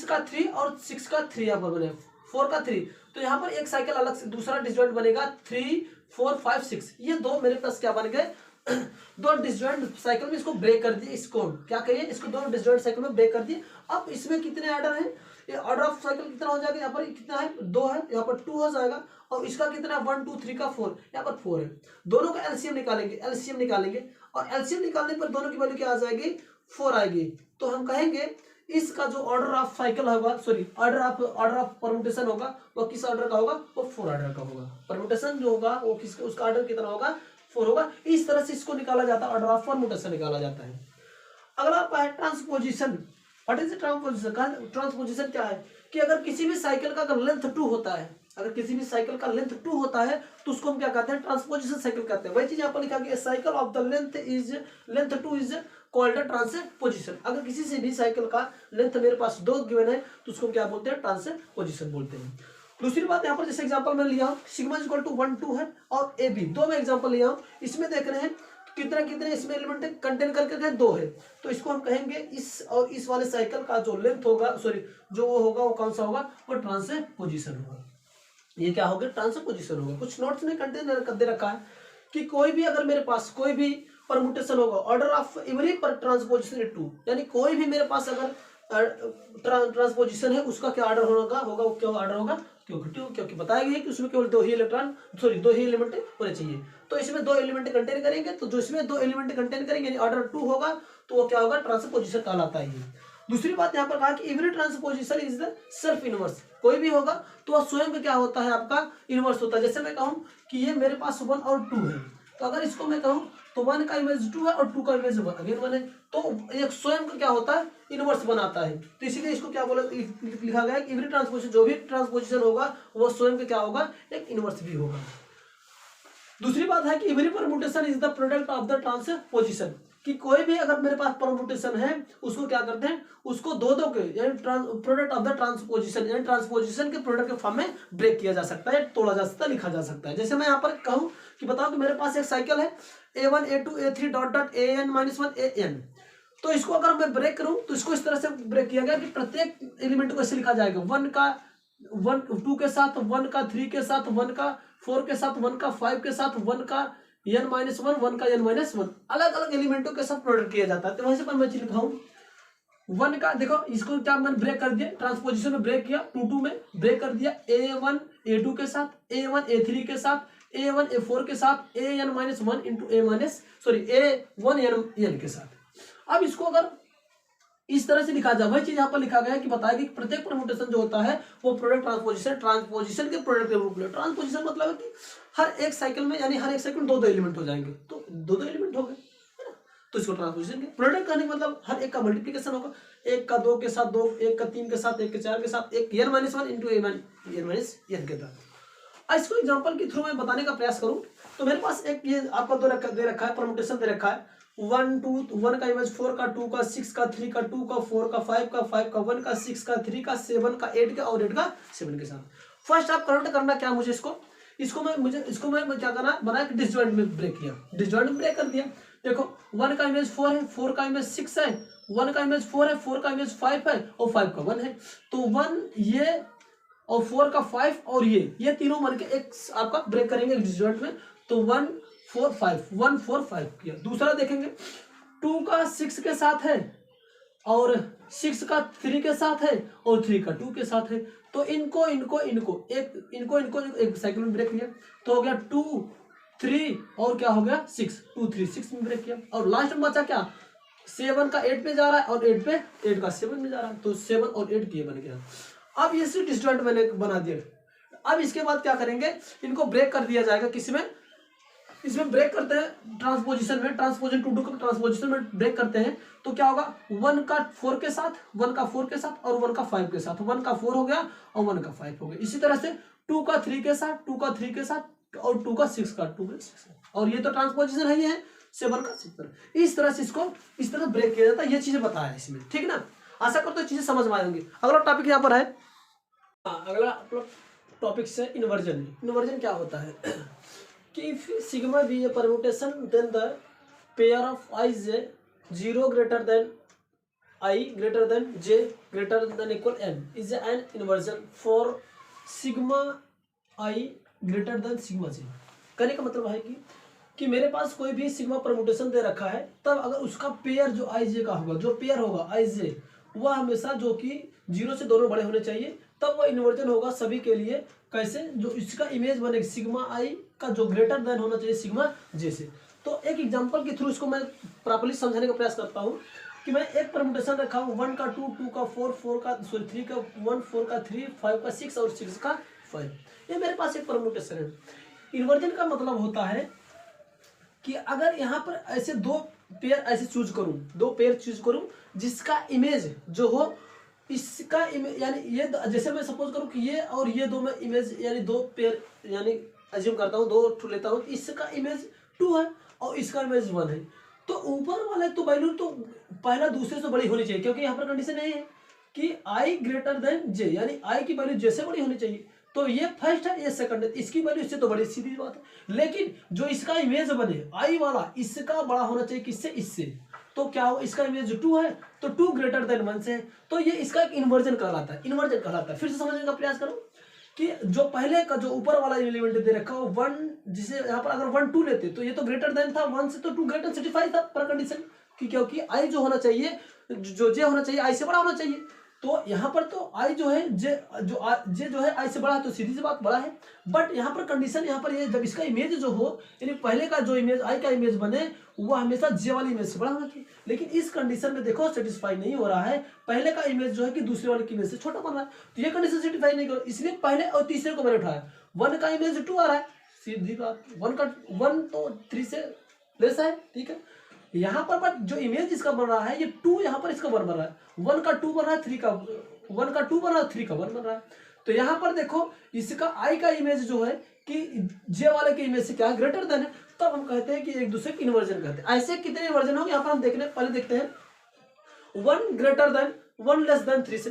का 3 और 6 का 3 यहाँ पर बने, 4 का 3, तो यहाँ पर एक साइकिल अलग से दूसरा डिसजॉइंट बनेगा 3 4 5 6। ये दो मेरे पास क्या बन गए, दो डिसजॉइंट साइकिल में इसको ब्रेक कर दिए। इसको क्या कहिए, इसको दो डिसजॉइंट साइकिल में ब्रेक कर दिए। अब इसमें कितने ऑर्डर हैं, ये ऑर्डर ऑफ साइकिल कितना हो जाएगा, यहाँ पर कितना है 2 है, यहाँ पर 2 हो जाएगा और इसका कितना 1 2 3 का 4, यहाँ पर 4 है। दोनों का एलसीएम निकालेंगे और एलसीएम निकालने पर दोनों की वैल्यू क्या आ जाएगी, 4 आएगी। तो हम कहेंगे इसका जो ऑर्डर ऑफ साइकिल होगा, सॉरी ऑर्डर ऑफ परम्यूटेशन होगा, वो किस ऑर्डर का होगा, वो 4 ऑर्डर का होगा। परम्यूटेशन जो होगा वो किसका, उसका ऑर्डर कितना होगा, 4 होगा। इस तरह से इसको निकाला जाता है, ऑर्डर ऑफ परम्यूटेशन निकाला जाता है। अगला आपका है transposition. What is transposition? Transposition क्या है कि अगर किसी भी साइकिल का अगर लेंथ 2 होता है, तो उसको हम क्या कहते हैं, ट्रांसपोजिशन साइकिल कहते हैं। वही चीज यहाँ पर लिखा गया, cycle of the length 2 is called transposition. अगर किसी से भी साइकिल का लेंथ मेरे पास 2 गिवन है तो उसको क्या बोलते हैं, ट्रांसपोजिशन बोलते हैं। दूसरी बात यहाँ पर जैसे एग्जांपल मैं लिया हूँ, सिग्मा इज इक्वल टू 1 2 है और ए बी, दो में एग्जांपल लिया हूँ। इसमें देख रहे हैं कितने इसमें एलिमेंट कंटेन करके 2 है, तो इसको हम कहेंगे इस और इस वाले साइकिल का जो लेंथ होगा, सॉरी जो वो होगा, वो कौन सा होगा, वो ट्रांसपोजिशन होगा। ये क्या होगा, ट्रांसपोजिशन होगा। कुछ नोट्स में कंटेन कर दे रखा है कि कोई भी अगर मेरे पास कोई भी परम्यूटेशन होगा, ऑर्डर ऑफ एवरी पर ट्रांसपोजिशन इज 2, यानी कोई भी मेरे पास अगर ट्रांसपोजिशन है उसका क्या ऑर्डर होगा, वो क्या ऑर्डर होगा, क्योंकि बताया गया है कि उसमें केवल 2 ही एलिमेंट होने चाहिए। तो इसमें 2 एलिमेंट कंटेन करेंगे, तो जो इसमें 2 एलिमेंट कंटेन करेंगे यानी ऑर्डर 2 होगा, तो वो क्या होगा, ट्रांसपोजिशन कहलाता है। दूसरी बात यहाँ पर कहा कि every transposition is the self inverse. कोई भी होगा तो वह स्वयं क्या होता है, आपका इनवर्स होता है। जैसे मैं कहूँ कि ये मेरे पास 1 और 2 है, तो अगर इसको मैं कहूँ तो 1 का इमेज 2 है और 2 का इमेज 1 अगेन 1 है, तो एक स्वयं का क्या होता है, इनवर्स बनाता है। तो इसीलिए इसको क्या बोला लिखा गया है कि एवरी ट्रांसपोजिशन, जो भी ट्रांसपोजिशन होगा वो स्वयं का क्या होगा, एक इनवर्स भी होगा। दूसरी बात है कि every permutation is the product of the transposition, कि कोई भी अगर मेरे पास परमुटेशन है उसको क्या करते हैं, उसको दो के यानी प्रोडक्ट ऑफ द ट्रांसपोजिशन यानी ट्रांसपोजिशन के प्रोडक्ट के फॉर्म में ब्रेक किया जा सकता है, तोड़ा जा सकता है, लिखा जा सकता है। जैसे मैं यहाँ पर कहूँ कि बताओ कि मेरे पास एक साइकिल है a1 a2 a3 dot dot an-1 an, तो इसको अगर मैं ब्रेक करूं तो इसको इस तरह से ब्रेक किया गया कि प्रत्येक एलिमेंट को ऐसे लिखा जाएगा, 1 का 2 के साथ, 1 का 3 के साथ, 1 का 4 के साथ, 1 का 5 के साथ, 1 का n-1, 1 का n-1, अलग अलग एलिमेंटों के साथ प्रोडक्ट किया जाता है। तो वैसे पर मैं लिखा हूं 1 का, देखो इसको क्या मैंने ब्रेक कर दिया, ट्रांसपोजिशन में ब्रेक किया, 2 में ब्रेक कर दिया, a1 a2 के साथ, a1 a3 के साथ, a1 a4 के साथ, an-1 इंटू a1 n के साथ। अब इसको अगर इस तरह से लिखा जाए, वही चीज यहाँ पर लिखा गया है कि बताया कि प्रत्येक परमुटेशन जो होता है वो प्रोडक्ट ट्रांसपोजिशन के प्रोडक्ट के रूप में। ट्रांसपोजिशन मतलब है कि हर एक साइकिल में यानी हर एक साइकिल में दो एलिमेंट हो जाएंगे, तो दो एलिमेंट हो गए, तो इसको ट्रांसपोजिशन के प्रोडक्ट करने का मतलब हर एक का मल्टीप्लिकेशन होगा, एक का 2 के साथ 2, एक का 3 के साथ, एक के 4 के साथ, एक n-1 इंटू n के साथ। इसको एग्जांपल के थ्रू मैं बताने का प्रयास करूं तो मेरे पास एक ये आपको दे रखा है परमुटेशन दे रखा है, 1 का इमेज 4 का 2 का 6 का 3 का 2 का 4 का 5 का 5 का 1 का 6 का 3 का 7 का 8 का और 8 का 7 के साथ। फर्स्ट आप कनेक्ट करना क्या, मुझे इसको मैं क्या करना बनाया कि डिसजॉइंट में ब्रेक किया, डिसजॉइंट में ब्रेक कर दिया। देखो 1 का इमेज 4 है, 4 का इमेज 6 है, 1 का इमेज 4 है, 4 का इमेज 5 है और 5 का 1 है, तो 1 ये और 4 का 5 और ये तीनों मन के एक आपका ब्रेक करेंगे डिसजॉइंट में, तो 1 4 5 किया। दूसरा देखेंगे 2 का 6 के साथ है और 6 का 3 के साथ है और 3 का 2 के साथ है, तो इनको एक साइकिल में ब्रेक किया, तो हो गया 2 3 और क्या हो गया 6, 2 3 6 में ब्रेक किया। और लास्ट में बचा क्या, 7 का 8 पे जा रहा है और 8 पे 8 का 7 में जा रहा है, तो 7 और 8 ये बन गया। अब ये सिर्फ डिसजॉइंट मैंने बना दिया। अब इसके बाद क्या करेंगे, इनको ब्रेक कर दिया जाएगा किसी में, इसमें ब्रेक करते हैं ट्रांसपोजिशन में, ट्रांसपोजिशन 2 का ट्रांसपोजिशन में ब्रेक करते हैं, तो क्या होगा 1 का 4 के साथ, 1 का 4 के साथ और 1 का 5 के साथ, 1 का 4 हो गया और 1 का 5 हो गया। इसी तरह से 2 का 3 के साथ, 2 का 3 के साथ और 2 का 6 का 2 के 6, और ये तो ट्रांसपोजिशन है, ये है 7 का 6। इस तरह से इसको इस तरह ब्रेक किया जाता है, ये चीजें बताया है इसमें, ठीक ना। आशा करते हो चीजें समझ में आएंगी। अगला टॉपिक यहाँ पर है, अगला टॉपिक से इन्वर्जन। इन्वर्जन क्या होता है कि if sigma be a permutation then the pair of ij 0 greater than I greater than j greater than equal n is an inversion for sigma I greater than sigma j। कहने का मतलब है कि मेरे पास कोई भी सिग्मा परमुटेशन दे रखा है, तब अगर उसका पेयर जो आई जे का होगा, जो पेयर होगा आई जे वह हमेशा जो कि 0 से दोनों बड़े होने चाहिए, तब वह इन्वर्जन होगा सभी के लिए। कैसे, जो इसका इमेज बनेगा सिग्मा आई का जो ग्रेटर देन होना चाहिए सिग्मा जे से। तो एक एग्जांपल के थ्रू इसको मैं प्रॉपर्ली समझाने का प्रयास करता हूँ कि मैं एक परमुटेशन रखा हूँ 1 का 2, 2 का 4, 3 का 1, 4 का 3, 5 का 6 और 6 का 5, ये मेरे पास एक परमुटेशन है। इन्वर्जन का मतलब होता है कि अगर यहाँ पर ऐसे दो पेयर ऐसे चूज करूँ, जिसका इमेज जो हो इसका इमेज यानी ये, जैसे मैं सपोज करूँ कि ये और ये दो में इमेज यानी दो पेयर यानी अज्यूम करता हूँ, 2 लेता हूँ, इसका इमेज 2 है और इसका इमेज 1 है, तो ऊपर वाले तो वैल्यू तो पहला दूसरे से बड़ी होनी चाहिए, क्योंकि यहाँ पर कंडीशन यही है कि आई ग्रेटर देन जे, यानी आई की वैल्यू जे से बड़ी होनी चाहिए। तो ये फर्स्ट है, ये सेकंड है, इसकी वैल्यू इससे तो बड़ी, सीधी बात है। लेकिन जो इसका इमेज बने आई वाला, इसका बड़ा होना चाहिए किससे, इससे। तो क्या हो, इसका इमेज 2 है तो 2 ग्रेटर देन 1 से है, तो ये इसका एक इन्वर्जन कहलाता है। फिर से समझने का प्रयास करो कि जो पहले का जो ऊपर वाला एलिमेंट दे रखा हो 1, जिसे यहाँ पर अगर 1 2 लेते तो ये तो ग्रेटर देन था 1 से, तो 2 ग्रेटर 65 था पर कंडीशन कि क्योंकि आई जो होना चाहिए, जो जे होना चाहिए आई से बड़ा होना चाहिए। तो यहाँ पर तो आई जो है जे जो है आई से बड़ा है, तो सीधी सी बात बड़ा है। बट यहाँ पर कंडीशन, यहाँ पर ये जब इसका इमेज जो हो यानी पहले का जो इमेज आई का इमेज बने वो हमेशा जे वाली इमेज से बड़ा होना चाहिए। लेकिन इस कंडीशन में देखो सेटिस्फाई नहीं हो रहा है, पहले का इमेज जो है कि दूसरे वाले की इमेज से छोटा बन रहा है, तो ये कंडीशन सेटिस्फाई नहीं कर, इसलिए पहले और तीसरे को मैंने उठाया। 1 का इमेज 2 आ रहा है, सीधी बात, 1 तो 3 से लेस है, ठीक है। यहाँ पर बट जो इमेज इसका बन रहा है, ये 2 यहाँ पर इसका 1 बन रहा है, 1 का 2 बन रहा है, 3 का 1 का 2 बन रहा है, 3 का 1 बन रहा है। तो यहाँ पर देखो इसका आई का इमेज जो है कि जे वाले के इमेज से क्या है, ग्रेटर देन है, तब हम कहते हैं कि एक दूसरे के इन्वर्जन कहते हैं। ऐसे कितने इन्वर्जन होंगे यहाँ पर हम पहले देखते हैं। 1 ग्रेटर देन 1 लेस देन 3 से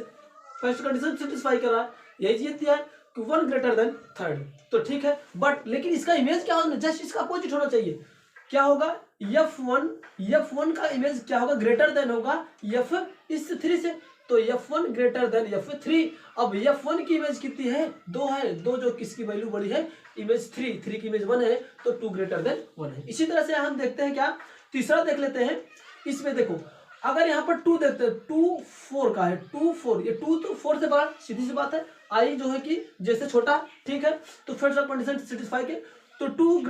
फर्स्ट कंडीशन सेटिस्फाई कर रहा है, यही चीज दिया है कि 1 ग्रेटर देन थर्ड, तो ठीक है। बट लेकिन इसका इमेज क्या होगा, जस्ट इसका अपोजिट होना चाहिए। क्या होगा, F1 का इमेज क्या होगा, ग्रेटर देन होगा F इस 3 से, तो F1 ग्रेटर देन F3। अब F1 की इमेज कितनी है, 2 है, 2 जो किसकी वैल्यू बड़ी है, इमेज 3 की इमेज 1 है, तो 2 ग्रेटर देन 1 है। इसी तरह से हम देखते हैं क्या, तीसरा देख लेते हैं। इसमें देखो अगर यहाँ पर 2 देखते हैं, 2 4 का है, 2 4, ये 2 तो 4 से बड़ा, सीधी सी बात है। आई जो है कि जैसे छोटा, ठीक है, तो फिर सब कंडीशन सेटिस्फाई के, तो 2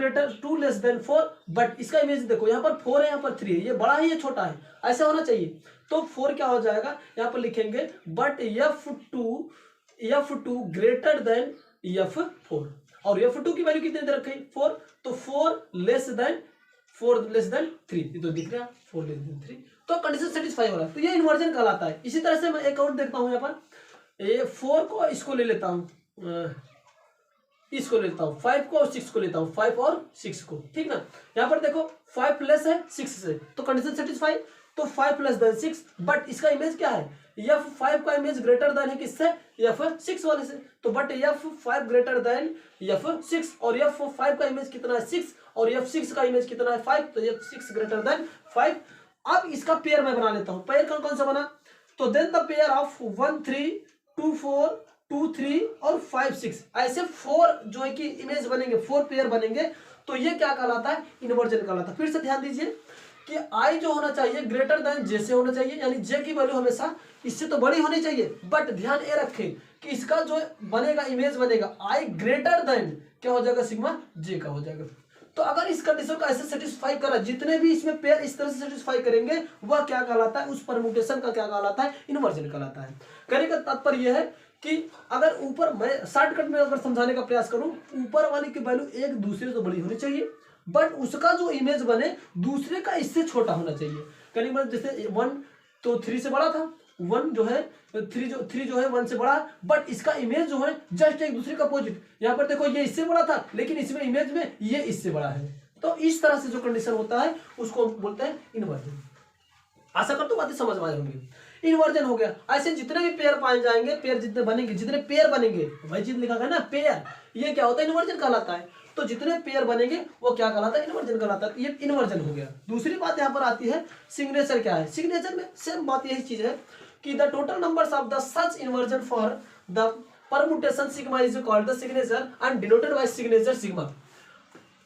लेस देन 4, बट इसका इमेज देखो यहाँ पर 4 है, यहाँ पर 3 है, ये बड़ा है ये छोटा है, ऐसा होना चाहिए। तो 4 क्या हो जाएगा, यहाँ पर लिखेंगे but F2 greater than F4, और F2 की वैल्यू कितने दे रखी, 4, तो 4 लेस देन 3, ये तो दिख रहा है 4 लेस देन 3, तो कंडीशन सेटिस्फाई हो रहा है, तो ये इन्वर्जन कहलाता है। इसी तरह से मैं एक और देखता हूँ, यहाँ पर 4 को इसको ले लेता हूँ, इसको लेता हूँ, 5 को और 6 को लेता हूँ, 5 और 6 को, ठीक ना। यहाँ पर देखो 5 प्लस है 6 से, तो कंडीशन सेटिस्फाई, तो 5 प्लस देन 6, बट इसका इमेज क्या है, F5 का इमेज ग्रेटर देन है किससे, F6 वाले से, तो but F5 greater than F6, और F5 का इमेज कितना है 6, और F6 का इमेज कितना है 5, तो F6 ग्रेटर देन 5। अब इसका पेयर मैं बना लेता हूँ, पेयर कौन सा बना, तो देन द पेयर ऑफ 1 3 2 4 2 3 और 5 6, ऐसे 4 जो है कि इमेज बनेंगे, 4 पेयर बनेंगे, तो ये क्या कहलाता है, इन्वर्जन कहलाता है। फिर से ध्यान दीजिए कि आई जो होना चाहिए ग्रेटर देन जे से होना चाहिए, यानी जे की वैल्यू हमेशा इससे तो बड़ी होनी चाहिए, बट ध्यान ये रखें कि इसका जो बनेगा इमेज बनेगा आई ग्रेटर देन क्या हो जाएगा, सिग्मा जे का हो जाएगा। तो अगर इस कंडीशन को ऐसे सेटिस्फाई करा, जितने भी इसमें पेयर इस तरह से सेटिस्फाई करेंगे, वह क्या कहलाता है, उस परम्यूटेशन का क्या कहलाता है, इन्वर्जन कहलाता है। कहने का तात्पर्य यह है कि अगर ऊपर, मैं शॉर्टकट में अगर समझाने का प्रयास करूं, ऊपर वाले की वैल्यू एक दूसरे से बड़ी होनी चाहिए, बट उसका जो इमेज बने दूसरे का इससे छोटा होना चाहिए। कहने का मतलब जैसे 1 तो 3 से बड़ा था, 1 जो है 3 जो है 1 से बड़ा, बट इसका इमेज जो है जस्ट एक दूसरे का अपोजिट। यहाँ पर देखो ये इससे बड़ा था, लेकिन इसमें इमेज में ये इससे बड़ा है, तो इस तरह से जो कंडीशन होता है उसको बोलते हैं इन्वर्जन। आशा करता हूं बातें समझ में आई होंगी। इन्वर्जन हो गया, ऐसे जितने भी पेयर पाए जाएंगे, पेयर जितने बनेंगे, जितने पेयर बनेंगे, वही चीज लिखा है ना पेयर, ये क्या होता है, इन्वर्जन कहलाता है। तो जितने पेयर बनेंगे वो क्या कहलाता है, इन्वर्जन कहलाता है। ये इन्वर्जन हो गया। दूसरी बात यहाँ पर आती है सिग्नेचर क्या है। सिग्नेचर में सेम बात यही चीज है कि the total numbers of the such inversion for the permutation sigma is called the signature and denoted by signature sigma.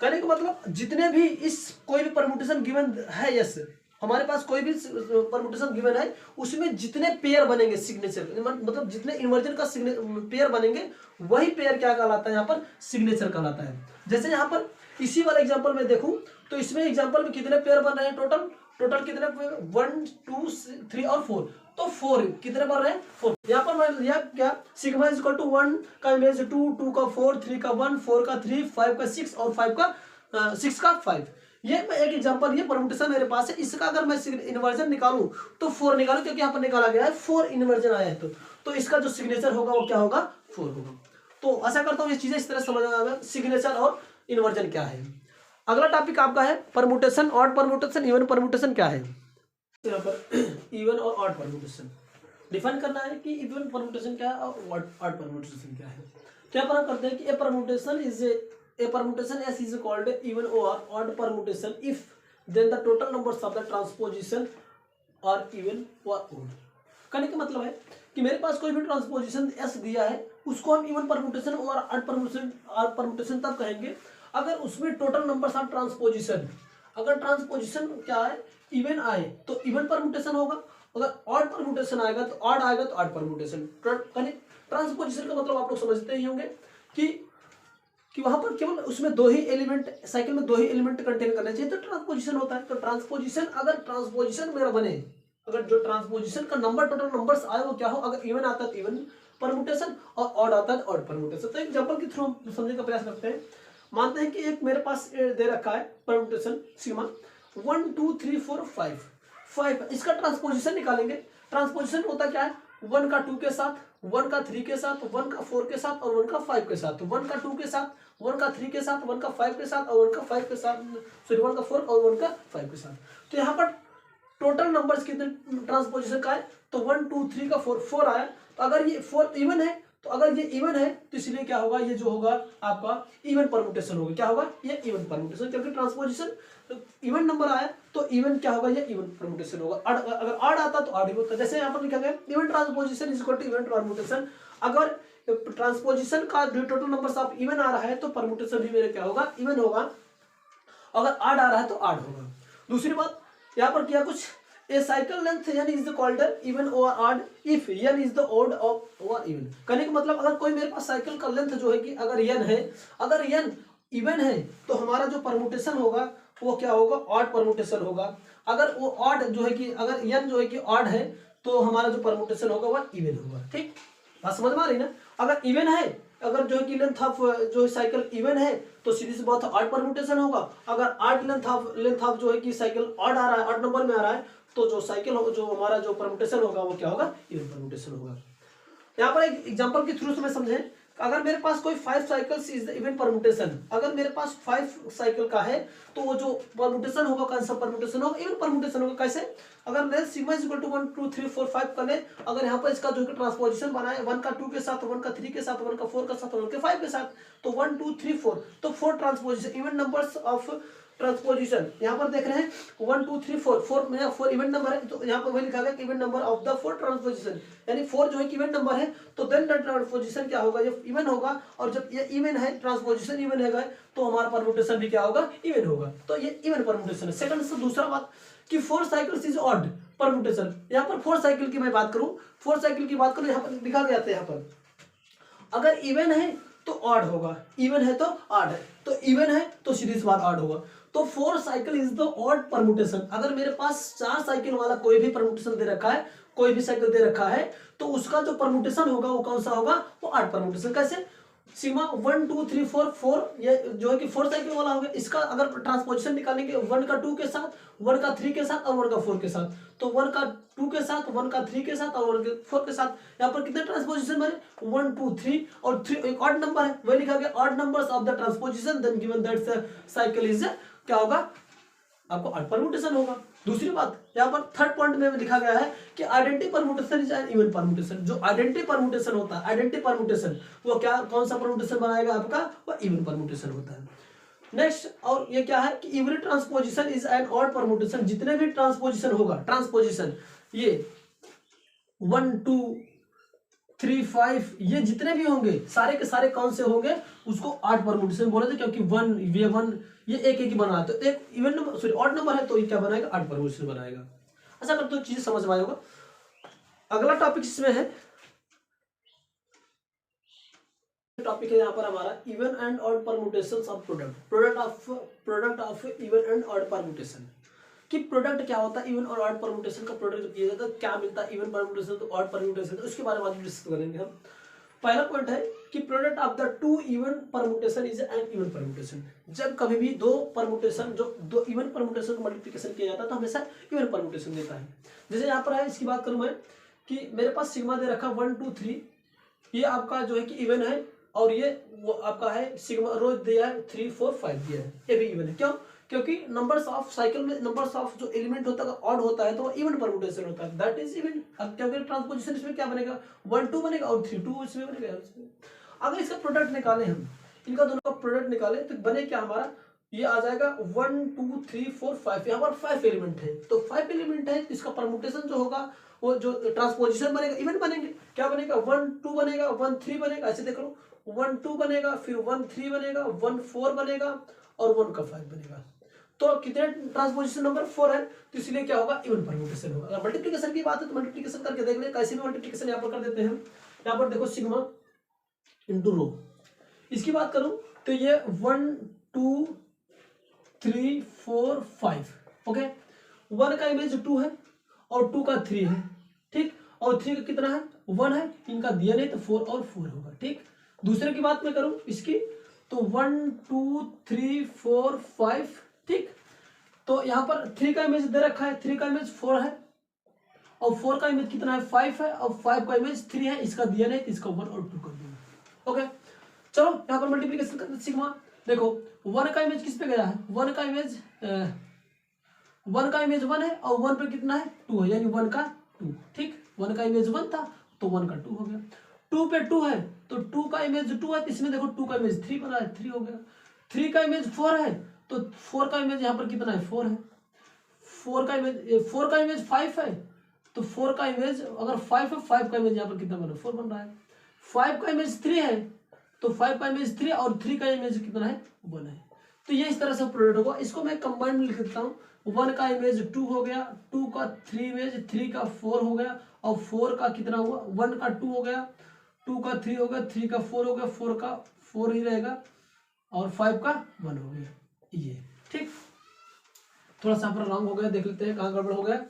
कहने का मतलब जितने भी इस कोई भी परमुटेशन गिवन है, यस हमारे पास कोई भी परमुटेशन गिवन है, उसमें जितने पेयर बनेंगे सिग्नेचर, मतलब जितने इन्वर्जन का पेयर बनेंगे, वही पेयर क्या कहलाता है, यहाँ पर सिग्नेचर कहलाता है। जैसे यहाँ पर इसी वाला एग्जांपल में देखूं तो इसमें एग्जांपल में कितने पेयर बन रहे हैं, टोटल कितने, 1 2 3 और 4, तो 4 कितने बन रहे हैं, 4। यहाँ पर मैं लिया क्या, सिग्मा इज इक्वल टू 1 का इमेज 2, 2 का 4, 3 का 1, 4 का 3, 5 का 6 और 6 का 5। ये मैं एक एग्जांपल, ये परमुटेशन मेरे पास है, इसका अगर मैं इन्वर्जन निकालूं तो 4 निकालूं, क्योंकि यहाँ पर निकाला गया है 4 इन्वर्जन आया है, तो इसका जो सिग्नेचर होगा वो क्या होगा, 4 होगा। तो आशा करता हूँ ये चीजें इस तरह समझ में आएगा, सिग्नेचर और इन्वर्जन क्या है। अगला टॉपिक आपका है permutation, odd permutation, even permutation क्या है। यहाँ पर इवन और ऑड परमुटेशन डिफाइन करना है कि इवन परमुटेशन क्या है और ऑड परमुटेशन क्या है। तो यहाँ पर हम करते हैं कि a permutation is a permutation S is called even or odd permutation if then the total numbers of the transposition are even or odd। कहने का मतलब है कि मेरे पास कोई भी ट्रांसपोजिशन S दिया है, उसको हम इवन परमुटेशन और ऑड परमुटेशन तब कहेंगे अगर उसमें टोटल नंबर्स ऑफ ट्रांसपोजिशन, अगर ट्रांसपोजिशन क्या है इवन आए तो इवन परमुटेशन होगा, अगर ऑड परमुटेशन आएगा तो ऑड आएगा तो ऑड परमुटेशन। ट्रांसपोजिशन का मतलब आप लोग समझते ही होंगे कि वहां पर केवल उसमें 2 ही एलिमेंट, साइकिल में 2 ही एलिमेंट कंटेन करना चाहिए, तो ट्रांसपोजिशन होता है। तो ट्रांसपोजिशन, अगर ट्रांसपोजिशन मेरा बने, अगर जो ट्रांसपोजिशन का नंबर टोटल नंबर्स आए वो क्या हो, अगर इवन आता है तो इवन परमुटेशन और ऑड आता है तो ऑड परमुटेशन। तो एग्जांपल के थ्रू समझने का प्रयास करते हैं। मानते हैं कि एक मेरे पास दे रखा है परम्यूटेशन सिग्मा 1 2 3 4 5, इसका ट्रांसपोजिशन निकालेंगे। ट्रांसपोजिशन होता क्या है, 1 का 2 के साथ, 1 का 3 के साथ, 1 का 4 के साथ और 1 का 5 के साथ। 1 का 2 के साथ, 1 का 3 के साथ, 1 का 5 के साथ और 1 का 5 के साथ, सॉरी 1 का 4 और 1 का 5 के साथ। तो यहाँ पर टोटल नंबर्स कितने ट्रांसपोजिशन का है, तो 1 2 3 का 4 आया। तो अगर ये 4 इवन है, तो अगर ये इवन है तो इसलिए क्या होगा, ये जो होगा आपका इवन परम्यूटेशन होगा। क्या होगा, ये इवन परम्यूटेशन, क्योंकि ट्रांसपोजिशन इवन नंबर आया तो इवन क्या होगा, ये इवन परम्यूटेशन होगा। अगर ऑड आता तो ऑड ही होता। जैसे यहाँ पर लिखा गया even transposition is equal to even permutation. अगर ट्रांसपोजिशन का जो टोटल नंबर्स ऑफ इवन आ रहा है तो परम्यूटेशन भी मेरे क्या होगा, इवन होगा। अगर ऑड आ रहा है तो ऑड होगा। दूसरी बात यहाँ पर किया कुछ, A cycle length n is the called even or odd if n is the odd or even। कहने का मतलब अगर कोई मेरे पास साइकिल का लेंथ जो है कि अगर n है, अगर n इवन है तो हमारा जो परम्यूटेशन होगा वो क्या होगा, ऑड परम्यूटेशन होगा। अगर वो ऑड जो है कि अगर n जो है कि ऑड है तो हमारा जो परम्यूटेशन होगा वह इवन होगा। ठीक, बात समझ में आ रही ना। अगर इवन है, अगर जो है कि लेंथ ऑफ जो साइकिल इवन है तो सीधी सी बात है ऑड परम्यूटेशन होगा। अगर ऑड लेंथ ऑफ जो है कि साइकिल ऑड आ रहा है, ऑड नंबर में आ रहा है, तो जो साइकिल जो हमारा जो परम्यूटेशन होगा वो क्या होगा, इवन परम्यूटेशन होगा। यहाँ पर एक एग्जांपल के थ्रू से मैं समझें, अगर मेरे पास कोई 5 cycles is the even permutation, अगर मेरे पास 5 साइकिल का है तो वो जो परम्यूटेशन होगा, कौन सा परम्यूटेशन होगा, इवन परम्यूटेशन होगा। कैसे, अगर मैं सिग्मा इज इक्वल टू 1 2 3 4 5 कर ले, अगर यहाँ पर इसका जो ट्रांसपोजिशन बना है 1 का 2 के साथ, 1 का 3 के साथ, 1 का 4 के साथ, 1 के 5 के साथ, तो 1 2 3 4, तो 4 transposition even numbers of transposition. यहाँ पर देख रहे हैं 1 2 3 4, 4 इवेंट नंबर है, तो यहाँ पर वही लिखा गया कि event number of the 4 transposition, यानी 4 जो है कि इवेंट नंबर है, तो देन द ट्रांसपोजिशन क्या होगा, जब इवन होगा। और जब ये इवन है, ट्रांसपोजिशन इवन है तो हमारा परम्यूटेशन भी क्या होगा, इवन होगा। तो ये इवन परम्यूटेशन है। सेकंड से दूसरा बात कि 4 साइकिल्स इज ऑड परम्यूटेशन। यहाँ पर 4 साइकिल की मैं बात करूं, 4 साइकिल की बात करूं, यहाँ पर लिखा गया था, यहाँ पर अगर इवन है तो ऑड होगा, इवन है तो ऑड है, तो इवन है तो सीधी सी बात ऑड होगा। तो 4 cycle is the odd permutation. अगर मेरे पास 4 साइकिल वाला कोई भी परम्यूटेशन दे रखा है, कोई भी साइकिल दे रखा है, तो उसका जो परम्यूटेशन होगा वो कौन सा होगा, वो ऑड परम्यूटेशन। कैसे, सिग्मा 1 2 3 4 4, ये जो है कि 4 साइकिल वाला होगा, इसका अगर ट्रांसपोजिशन निकालेंगे 1 का 2 के साथ, 1 का 3 के साथ और 1 का 4 के साथ, तो 1 का 2 के साथ, 1 का 3 के साथ और 1 के 4 के साथ, यहाँ पर कितने ट्रांसपोजिशन बने, 1 2 3 और 3 एक ऑड नंबर है, वही लिखा गया odd numbers of the transposition, then given that cycle is क्या होगा, आपको ऑड परम्यूटेशन होगा। दूसरी बात यहाँ पर थर्ड पॉइंट में लिखा गया है कि identity permutation is an even permutation. जो आइडेंटिटी परम्यूटेशन होता है, आइडेंटिटी परम्यूटेशन वो क्या, कौन सा परम्यूटेशन बनाएगा आपका, वो इवन परम्यूटेशन होता है। नेक्स्ट, और ये क्या है कि every transposition is an odd permutation. जितने भी ट्रांसपोजिशन होगा, ट्रांसपोजिशन ये 1 2 3 5 ये जितने भी होंगे सारे के सारे कौन से होंगे, उसको ऑड परम्यूटेशन बोले थे, क्योंकि 1 ये एक एक ही बना है, तो एक even number sorry odd number है तो ये क्या बनाएगा, ऑड परम्यूटेशन बनाएगा। अच्छा, अगर तो चीज समझ में आया होगा। अगला टॉपिक इसमें है, टॉपिक है यहाँ पर हमारा even and odd permutations of product of even and odd permutation. कि प्रोडक्ट क्या होता है, इवन और ऑड परम्यूटेशन का प्रोडक्ट जब किया जाता है क्या मिलता है, इवन परम्यूटेशन तो ऑड परम्यूटेशन, तो उसके बारे में आज डिस्कस करेंगे हम। पहला पॉइंट है कि product of the 2 even permutation is an even permutation. जब कभी भी 2 परम्यूटेशन, जो 2 इवन परम्यूटेशन को मल्टीप्लिकेशन किया जाता है तो हमेशा इवन परम्यूटेशन देता है। जैसे यहाँ पर है, इसकी बात करूं मैं कि मेरे पास सिग्मा दे रखा 1 2 3, ये आपका जो है कि इवन है, और ये वो आपका है सिग्मा रो दिया है 3 4 5 दिया है, ये भी इवन है। क्यों, क्योंकि नंबर्स ऑफ साइकिल में नंबर्स ऑफ जो एलिमेंट होता है ऑड होता है तो वो इवन परम्यूटेशन होता है, दैट इज इवन। अब क्योंकि ट्रांसपोजिशन इसमें क्या बनेगा, 1 2 बनेगा और 3 2 इसमें बनेगा। अगर इसका प्रोडक्ट निकाले हम, इनका दोनों का प्रोडक्ट निकाले तो बने क्या हमारा, ये आ जाएगा 1 2 3 4 5। यहाँ पर 5 एलिमेंट है, तो 5 एलिमेंट है, इसका परम्यूटेशन जो होगा वो जो ट्रांसपोजिशन बनेगा इवन बनेंगे। क्या बनेगा, 1 2 बनेगा, 1 3 बनेगा, ऐसे देख लो 1 2 बनेगा, फिर 1 3 बनेगा, 1 4 बनेगा और 1 का 5 बनेगा। तो कितने ट्रांसपोजिशन नंबर 4 है, तो इसलिए क्या होगा, इवन परम्यूटेशन होगा। अगर मल्टीप्लिकेशन की बात है तो मल्टीप्लिकेशन करके देख ले, कैसे भी मल्टीप्लिकेशन यहाँ पर कर देते हैं हम। यहाँ पर देखो सिग्मा इंटू रो, इसकी बात करूं तो ये 1 2 3 4 5, ओके। 1 का इमेज 2 है और 2 का 3 है, ठीक, और 3 का कितना है, 1 है, इनका दिया नहीं तो 4 और 4 होगा, ठीक। दूसरे की बात मैं करूं इसकी, तो 1 2 3 4 5, ठीक। तो यहाँ पर 3 का इमेज दे रखा है, 3 का इमेज 4 है और 4 का इमेज कितना है 5 है और 5 का इमेज 3 है, इसका दिया नहीं, इसका 1 और 2 कर दूंगा। ओके, चलो यहाँ पर मल्टीप्लीकेशन करते सिग्मा। देखो 1 का इमेज किस पे गया है, 1 का इमेज 1 है और 1 पे कितना है 2 है, यानी 1 का 2, ठीक। 1 का इमेज 1 था तो 1 का 2 हो गया। 2 पे 2 है तो 2 का इमेज 2 है, इसमें देखो 2 का इमेज 3 बना है, 3 हो गया। 3 का इमेज 4 है तो 4 का इमेज यहाँ पर कितना है 4 है। 4 का इमेज 5 है तो 4 का इमेज अगर 5 है, 5 का इमेज यहाँ पर कितना बना 4 बन रहा है। 5 का इमेज 3 है तो 5 का इमेज 3 और 3 का इमेज कितना है 1 है। तो ये इस तरह से प्रोडक्ट होगा। इसको मैं कंबाइंड लिख देता हूँ, 1 का इमेज 2 हो गया, 2 का 3 इमेज 3 का 4 हो गया और 4 का कितना हुआ 1 का 2 हो गया, 2 का 3 हो गया, 3 का 4 हो गया, 4 का 4 ही रहेगा और 5 का 1 हो गया, ये ठीक। थोड़ा सा पर रॉन्ग हो गया, देख लेते हैं कहाँ गड़बड़ हो गया।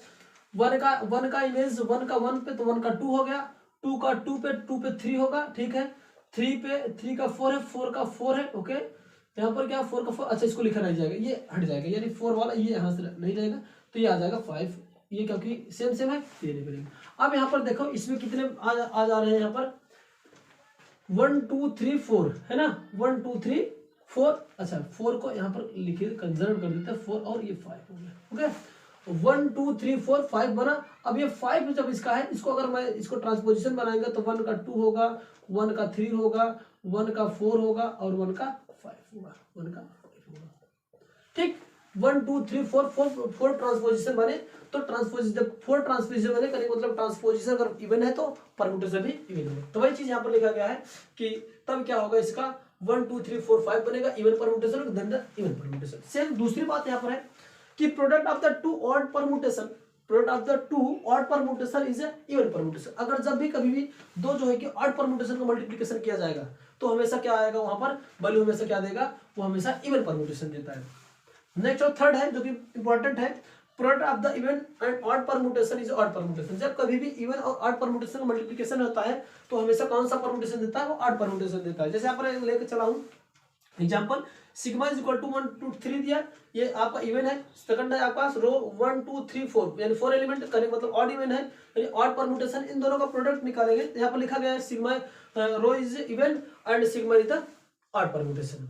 1 का इमेज 1 का 1 पे तो 1 का 2 हो गया, 2 का 2 पे 3 होगा, ठीक है। 3 पे 3 का 4 है, 4 का 4 है, ओके। यहाँ पर क्या 4 का 4, अच्छा इसको लिखा नहीं जाएगा, ये हट जाएगा, यानी 4 वाला ये यहाँ से नहीं रहेगा तो ये आ जाएगा 5, ये क्योंकि सेम है ये नहीं बनेगा। अब यहाँ पर देखो इसमें कितने आ जा रहे हैं, यहाँ पर 1 2 3 4 है ना, 1 2 3 4, अच्छा 4 को यहाँ पर लिखे कंजर्व कर देते हैं 4 और ये 5 हो गया, ओके। 1 2 3 4 5 बना। अब ये 5 जब इसका है, इसको अगर मैं इसको ट्रांसपोजिशन बनाएंगे तो 1 का 2 होगा, 1 का 3 होगा, 1 का 4 होगा और 1 का 5 होगा, 1 का 5 होगा, ठीक। 1 2 3 4 4 ट्रांसपोजिशन बने तो जब 4 ट्रांसपोजिशन बने करेंगे मतलब ट्रांसपोजिशन अगर इवन है तो परम्यूटेशन भी इवन होगा। तो वही चीज यहाँ पर लिखा गया है कि तब क्या होगा, इसका 1 2 3 4 5 बनेगा इवन परम्यूटेशन और then the even permutation. Same दूसरी बात यहाँ पर है कि product of the two odd permutation, product of the two odd permutation is even permutation. अगर जब भी कभी भी दो जो है कि ऑड परम्यूटेशन का मल्टीप्लिकेशन किया जाएगा तो हमेशा क्या आएगा, वहां पर वैल्यू हमेशा क्या देगा, वो हमेशा इवन परम्यूटेशन देता है। नेक्स्ट और थर्ड है जो कि इंपॉर्टेंट है, product of the even and odd permutation is odd permutation. जब कभी भी इवन और ऑड परम्यूटेशन का मल्टीप्लिकेशन होता है तो हमेशा कौन सा परम्यूटेशन देता है, वो ऑड परम्यूटेशन देता है। जैसे यहाँ पर लेकर चला हूँ example, sigma is equal to 1 2 3 दिया, ये आपका इवन है। सेकंड है आपका रो 1 2 3 4 यानी 4 एलिमेंट करेंगे मतलब ऑड इवन है, यानी ऑड परम्यूटेशन। इन दोनों का प्रोडक्ट निकालेंगे। यहाँ पर लिखा गया है sigma rho is even and sigma is the odd permutation.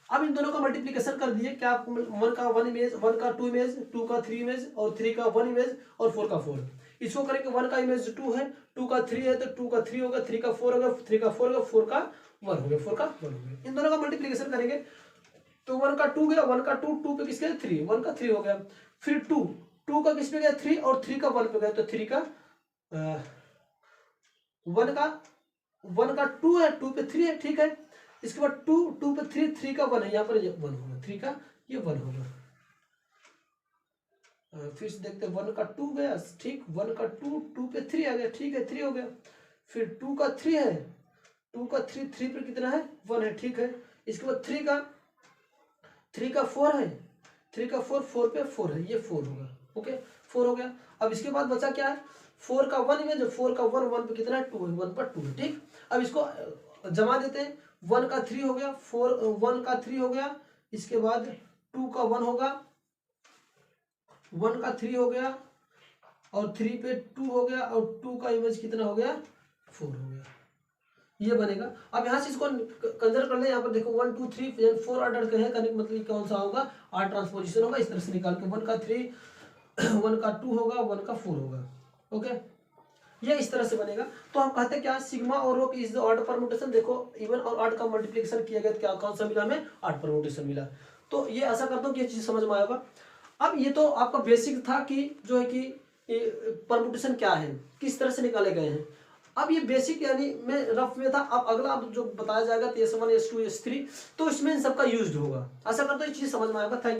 अब इन दोनों का मल्टीप्लिकेशन कर दिए, क्या 1 का 1 इमेज, 1 का 2 इमेज, 2 का 3 इमेज और 3 का 1 इमेज और 4 का 4। इसको करेंगे 1 का इमेज 2 है, 2 का 3 है तो 2 का 3 होगा, 3 का 4 होगा, 3 का 4 होगा, 4 का 1 हो गया, 4 का 1 हो गया। इन दोनों का मल्टीप्लिकेशन करेंगे तो 1 का 2 गया, 1 का 2, 2 पे किसके 3, 1 का 3 हो गया। फिर 2 का किस पे गया 3 और 3 का 1 पे गया तो 3 का 1 का 2 है, 2 पे 3 है, ठीक है। इसके बाद 2 पे 3 का 1 है, यहाँ पर 1 होगा, 3 का ये 1 होगा। फिर से देखते हैं 1 का 2 गया, ठीक, 1 का 2 पे 3 आ गया, ठीक है 3 हो गया। फिर 2 का 3 है, 2 का 3 पे कितना है 1 है, ठीक है। इसके बाद 3 का 4 है, 3 का 4 पे 4 है, ये 4 होगा, ओके 4 हो गया। अब इसके बाद बचा क्या है 4 का 1 इमेज, 4 का 1 पे कितना है 2 है, 1 पर 2 है, ठीक। अब इसको जमा देते हैं, 1 का 3 हो गया, 1 का 3 हो गया, इसके बाद 2 का 1 होगा, 1 का 3 हो गया और 3 पे 2 हो गया और 2 का इमेज कितना हो गया 4 हो गया, ये बनेगा। अब यहाँ से इसको कंसिडर कर ले, यहाँ पर देखो 1 2 3 4 ऑर्डर के हैं, मतलब कौन सा होगा आर ट्रांसपोजिशन होगा। इस तरह से निकाल के 1 का 3 1 का 2 होगा, 1 का 4 होगा, ओके, ये इस तरह से बनेगा। तो हम कहते हैं क्या सिग्मा और रो इज द ऑड परम्यूटेशन। देखो इवन और ऑड का मल्टीप्लिकेशन किया गया, क्या कौन सा मिला हमें ऑड परम्यूटेशन मिला। तो ये ऐसा करता हूँ कि ये चीज समझ में आएगा। अब ये तो आपका बेसिक था कि जो है कि परम्यूटेशन क्या है, किस तरह से निकाले गए हैं। अब ये बेसिक यानी मैं रफ में था। अब अगला अब जो बताया जाएगा S1 S2 S3 तो इसमें इन सबका यूज्ड होगा। ऐसा करते हैं ये चीज समझ में आएगा। थैंक